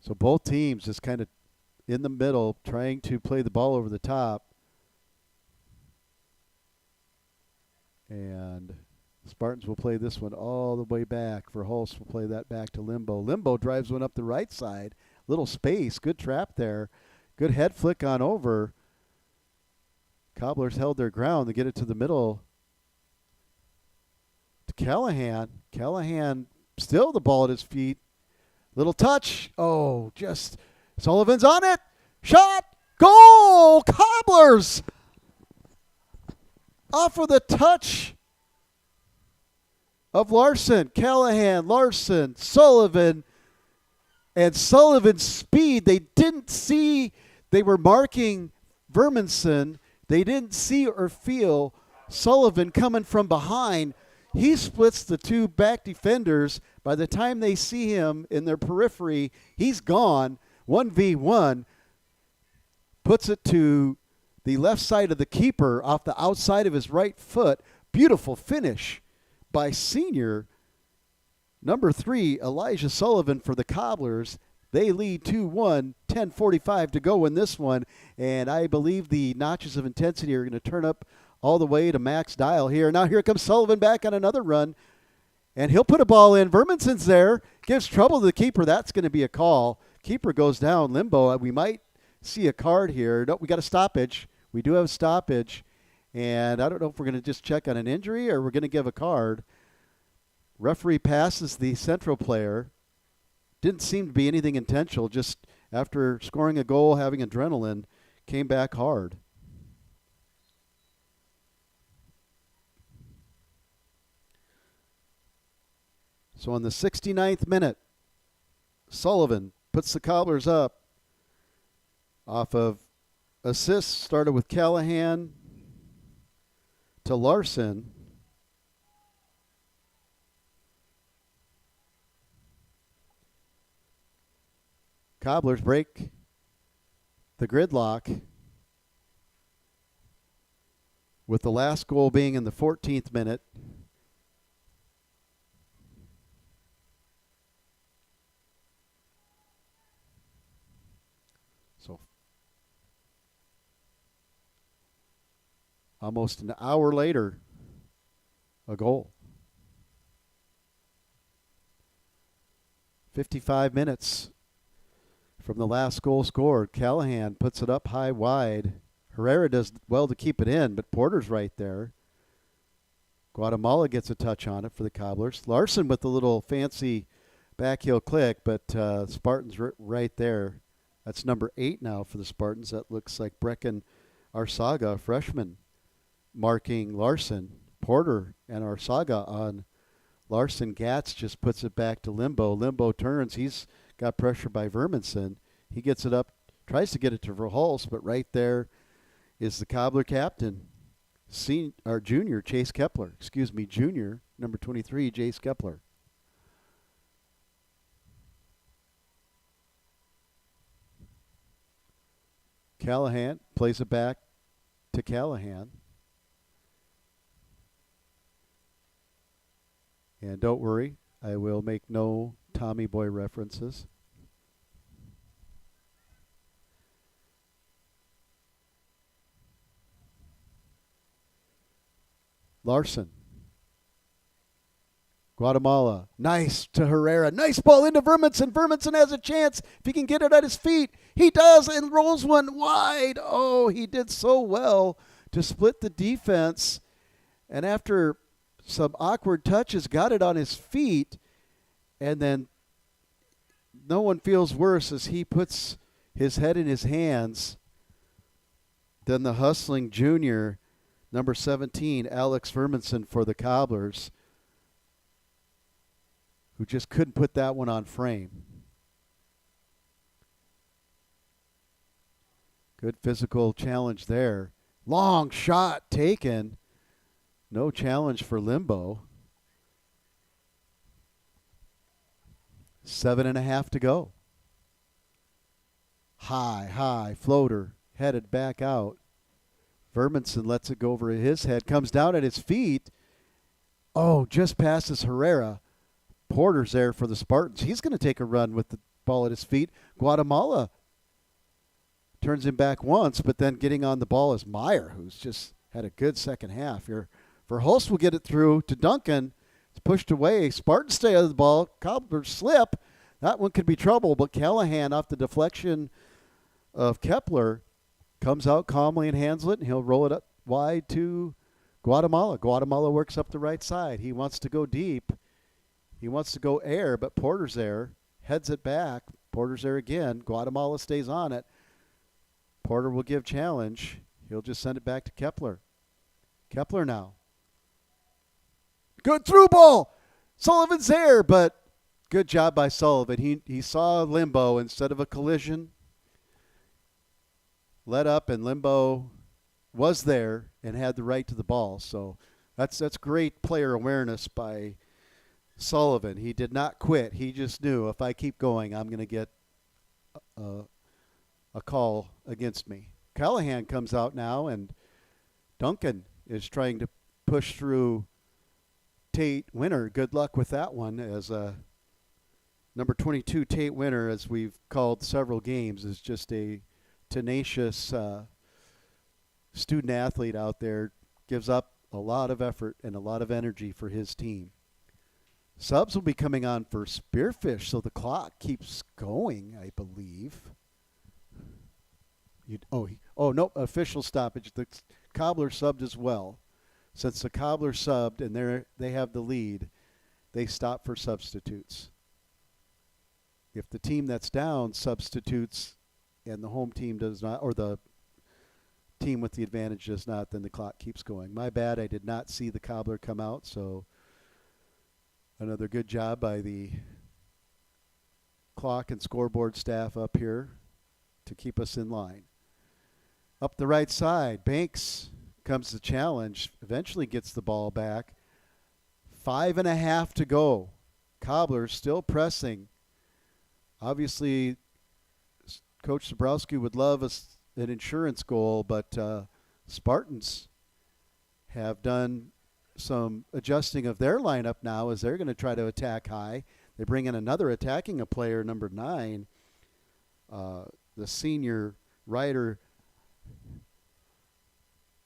So both teams just kind of in the middle, trying to play the ball over the top. And Spartans will play this one all the way back. Verhulst will play that back to Limbo. Limbo drives one up the right side. Little space. Good trap there. Good head flick on over. Cobblers held their ground to get it to the middle to Callahan. Callahan still the ball at his feet. Little touch. Oh, just Sullivan's on it. Shot. Goal. Cobblers. Off of the touch of Larson. Callahan, Larson, Sullivan, and Sullivan's speed. They didn't see. They were marking Verminson. They didn't see or feel Sullivan coming from behind. He splits the two back defenders. By the time they see him in their periphery, he's gone. 1v1. Puts it to the left side of the keeper off the outside of his right foot. Beautiful finish by senior number 3, Elijah Sullivan for the Cobblers. They lead 2-1, 10:45 to go in this one. And I believe the notches of intensity are going to turn up all the way to max dial here. Now here comes Sullivan back on another run. And he'll put a ball in. Verminson's there. Gives trouble to the keeper. That's going to be a call. Keeper goes down. Limbo. We might see a card here. No, we got a stoppage. We do have a stoppage. And I don't know if we're going to just check on an injury or we're going to give a card. Referee passes the central player. Didn't seem to be anything intentional. Just after scoring a goal, having adrenaline, came back hard. So on the 69th minute, Sullivan puts the Cobblers up off of assists. Started with Callahan to Larson. Cobblers break the gridlock with the last goal being in the 14th minute. So almost an hour later, a goal. 55 minutes from the last goal scored. Callahan puts it up high wide. Herrera does well to keep it in, but Porter's right there. Guatemala gets a touch on it for the Cobblers. Larson with the little fancy backheel click, but Spartans right there. That's number 8 now for the Spartans. That looks like Brecken Arsaga, a freshman, marking Larson. Porter and Arsaga on Larson. Gatz just puts it back to Limbo. Limbo turns. He's got pressure by Verminson. He gets it up, tries to get it to Verhulst, but right there is the Cobbler captain, junior, Chase Kepler. Junior, number 23, Chase Kepler. Callahan plays it back to Callahan. And don't worry, I will make no Tommy Boy references. Larson. Guatemala. Nice to Herrera. Nice ball into Verminson. Verminson has a chance. If he can get it at his feet, he does and rolls one wide. Oh, he did so well to split the defense. And after some awkward touches, got it on his feet. And then no one feels worse as he puts his head in his hands than the hustling junior, number 17, Alex Verminson for the Cobblers, who just couldn't put that one on frame. Good physical challenge there. Long shot taken. No challenge for Limbo. 7.5 to go. High floater headed back out. Verminson lets it go over his head. Comes down at his feet. Oh, just passes Herrera. Porter's there for the Spartans. He's going to take a run with the ball at his feet. Guatemala turns him back once, but then getting on the ball is Meyer, who's just had a good second half here. Verhulst will get it through to Duncan. It's pushed away. Spartans stay out of the ball. Cobblers slip. That one could be trouble, but Callahan, off the deflection of Kepler, comes out calmly and handles it, and he'll roll it up wide to Guatemala. Guatemala works up the right side. He wants to go deep. He wants to go air, but Porter's there. Heads it back. Porter's there again. Guatemala stays on it. Porter will give challenge. He'll just send it back to Kepler. Kepler now. Good through ball. Sullivan's there, but good job by Sullivan. He saw Limbo instead of a collision. Let up, and Limbo was there and had the right to the ball. So that's great player awareness by Sullivan. He did not quit. He just knew, if I keep going, I'm going to get a call against me. Callahan comes out now, and Duncan is trying to push through Tate Winter. Good luck with that one, as number 22 Tate Winter, as we've called several games, is just a tenacious student athlete out there. Gives up a lot of effort and a lot of energy for his team. Subs will be coming on for Spearfish, so the clock keeps going, I believe. No, official stoppage. The Cobbler subbed as well. Since the Cobbler subbed and they have the lead, they stop for substitutes. If the team that's down substitutes and the home team does not, or the team with the advantage does not, then the clock keeps going. My bad, I did not see the Cobbler come out, so another good job by the clock and scoreboard staff up here to keep us in line. Up the right side, Banks comes the challenge, eventually gets the ball back. 5.5 to go. Cobblers still pressing. Obviously, Coach Zabrowski would love an insurance goal, but Spartans have done some adjusting of their lineup now as they're going to try to attack high. They bring in another attacking a player, number 9, the senior Ryder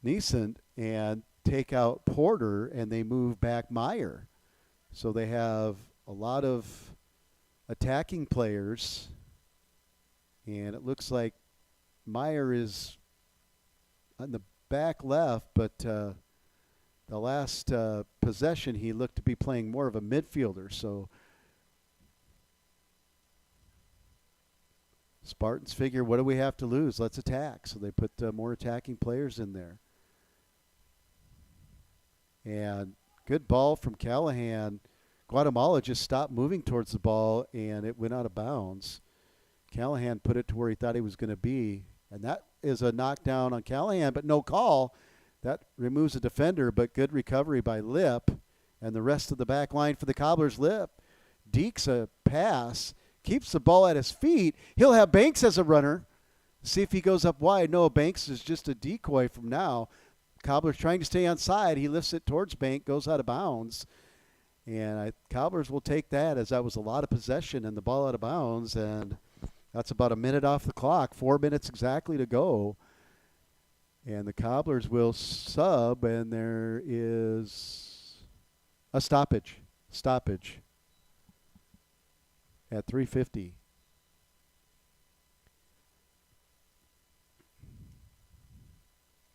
Neeson, and take out Porter, and they move back Meyer. So they have a lot of attacking players, and it looks like Meyer is on the back left, but the last possession he looked to be playing more of a midfielder. So Spartans figure, what do we have to lose? Let's attack. So they put more attacking players in there. And good ball from Callahan. Guatemala just stopped moving towards the ball, and it went out of bounds. Callahan put it to where he thought he was going to be, and that is a knockdown on Callahan, but no call. That removes a defender, but good recovery by Lip, and the rest of the back line for the Cobblers. Lip dekes a pass, keeps the ball at his feet. He'll have Banks as a runner. See if he goes up wide. No, Banks is just a decoy from now. Cobbler's trying to stay on side. He lifts it towards Bank, goes out of bounds. And Cobblers will take that, as that was a lot of possession and the ball out of bounds. And that's about a minute off the clock, 4 minutes exactly to go. And the Cobblers will sub, and there is a stoppage at 3:50.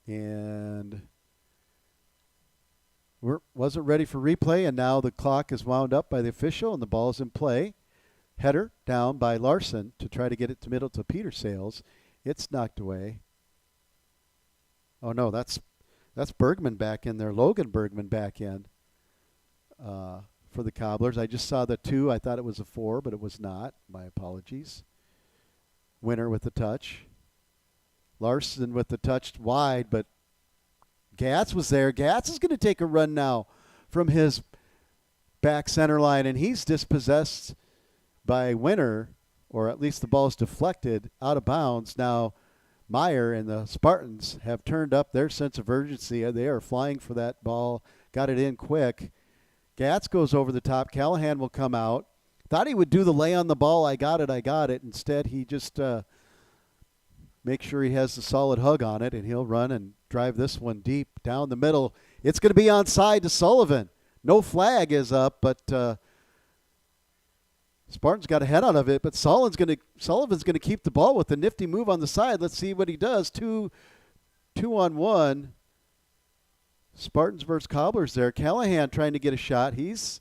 And wasn't ready for replay, and now the clock is wound up by the official, and the ball is in play. Header down by Larson to try to get it to middle to Peter Sales. It's knocked away. Oh, no, that's Bergman back in there. Logan Bergman back in for the Cobblers. I just saw the 2. I thought it was a 4, but it was not. My apologies. Winner with the touch. Larson with the touch wide, but Gatz was there. Gatz is going to take a run now from his back center line, and he's dispossessed by Winner, or at least the ball is deflected out of bounds. Now Meyer and the Spartans have turned up their sense of urgency. They are flying for that ball, got it in quick. Gatz goes over the top. Callahan will come out. Thought he would do the lay on the ball. I got it. Instead, he just makes sure he has the solid hug on it, and he'll run and drive this one deep down the middle. It's going to be onside to Sullivan. No flag is up, but Spartans got a head out of it, but Sullivan's going to keep the ball with a nifty move on the side. Let's see what he does. Two on one. Spartans versus Cobblers there. Callahan trying to get a shot. He's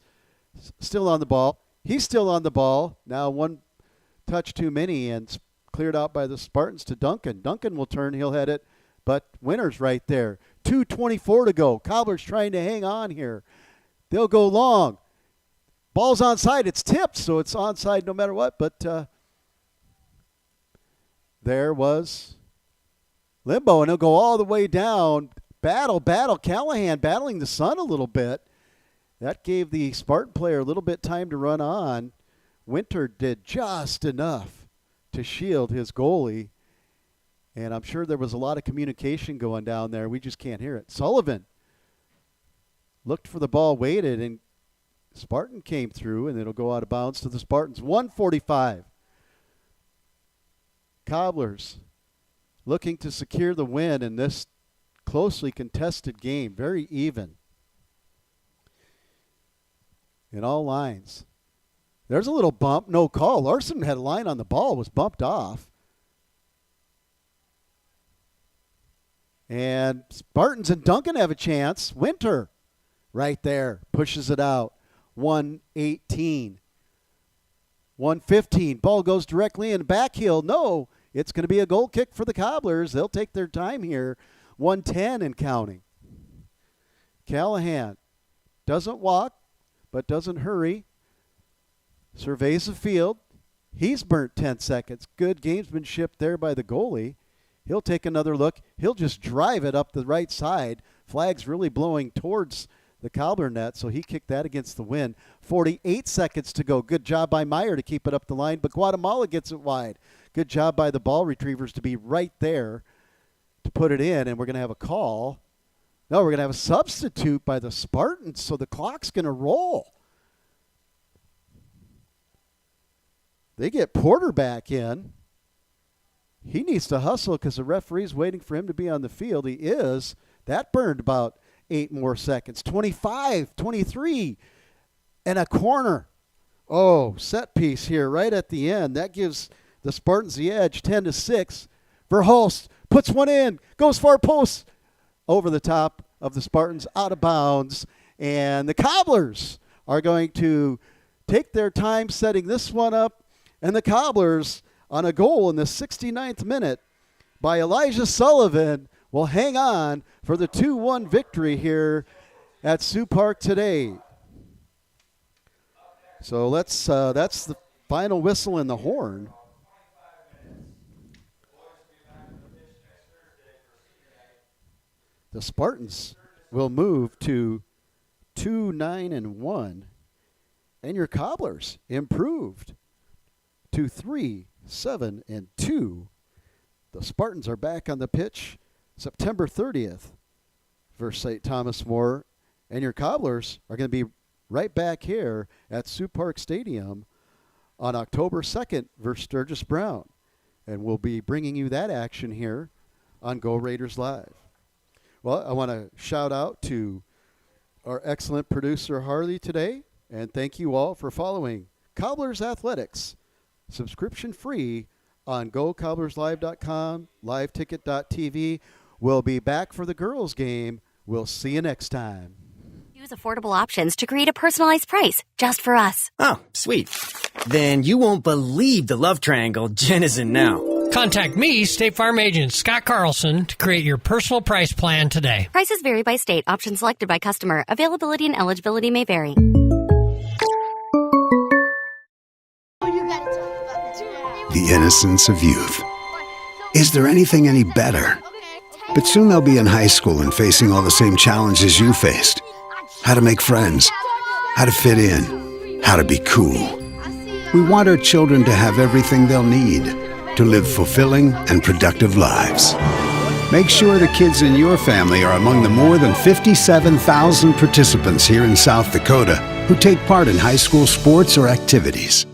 still on the ball. Now one touch too many, and cleared out by the Spartans to Duncan. Duncan will turn. He'll head it, but Winner's right there. 2:24 to go. Cobblers trying to hang on here. They'll go long. Ball's onside. It's tipped, so it's onside no matter what. But there was limbo, and he'll go all the way down. Battle. Callahan battling the sun a little bit. That gave the Spartan player a little bit time to run on. Winter did just enough to shield his goalie, and I'm sure there was a lot of communication going down there. We just can't hear it. Sullivan looked for the ball, waited, and Spartan came through, and it'll go out of bounds to the Spartans. 1:45. Cobblers looking to secure the win in this closely contested game. Very even in all lines. There's a little bump, no call. Larson had a line on the ball, was bumped off. And Spartans and Duncan have a chance. Winter right there pushes it out. 1:18. 1:15. Ball goes directly in. Back heel. No, it's going to be a goal kick for the Cobblers. They'll take their time here. 1:10 and counting. Callahan doesn't walk, but doesn't hurry. Surveys the field. He's burnt 10 seconds. Good gamesmanship there by the goalie. He'll take another look. He'll just drive it up the right side. Flag's really blowing towards the Cobbler net, so he kicked that against the wind. 48 seconds to go. Good job by Meyer to keep it up the line, but Guatemala gets it wide. Good job by the ball retrievers to be right there to put it in, and we're going to have a call. No, we're going to have a substitute by the Spartans, so the clock's going to roll. They get Porter back in. He needs to hustle because the referee's waiting for him to be on the field. He is. That burned about 8 more seconds. 25, 23, and a corner. Oh, set piece here right at the end. That gives the Spartans the edge, 10-6. Verhulst puts one in, goes far post, over the top of the Spartans, out of bounds. And the Cobblers are going to take their time setting this one up. And the Cobblers, on a goal in the 69th minute by Elijah Sullivan, will hang on for the 2-1 victory here at Sioux Park today. So that's the final whistle in the horn. The Spartans will move to 2-9-1, and your Cobblers improved to 3-7-2. The Spartans are back on the pitch September 30th versus St. Thomas More, and your Cobblers are going to be right back here at Sioux Park Stadium on October 2nd versus Sturgis Brown. And we'll be bringing you that action here on Go Raiders Live. Well, I want to shout out to our excellent producer, Harley, today. And thank you all for following Cobblers Athletics, subscription free on GoCobblersLive.com, liveticket.tv. We'll be back for the girls' game. We'll see you next time. Use affordable options to create a personalized price just for us. Oh, sweet. Then you won't believe the love triangle Jen is in now. Contact me, State Farm agent Scott Carlson, to create your personal price plan today. Prices vary by state. Options selected by customer. Availability and eligibility may vary. The innocence of youth. Is there anything any better? But soon they'll be in high school and facing all the same challenges you faced. How to make friends, how to fit in, how to be cool. We want our children to have everything they'll need to live fulfilling and productive lives. Make sure the kids in your family are among the more than 57,000 participants here in South Dakota who take part in high school sports or activities.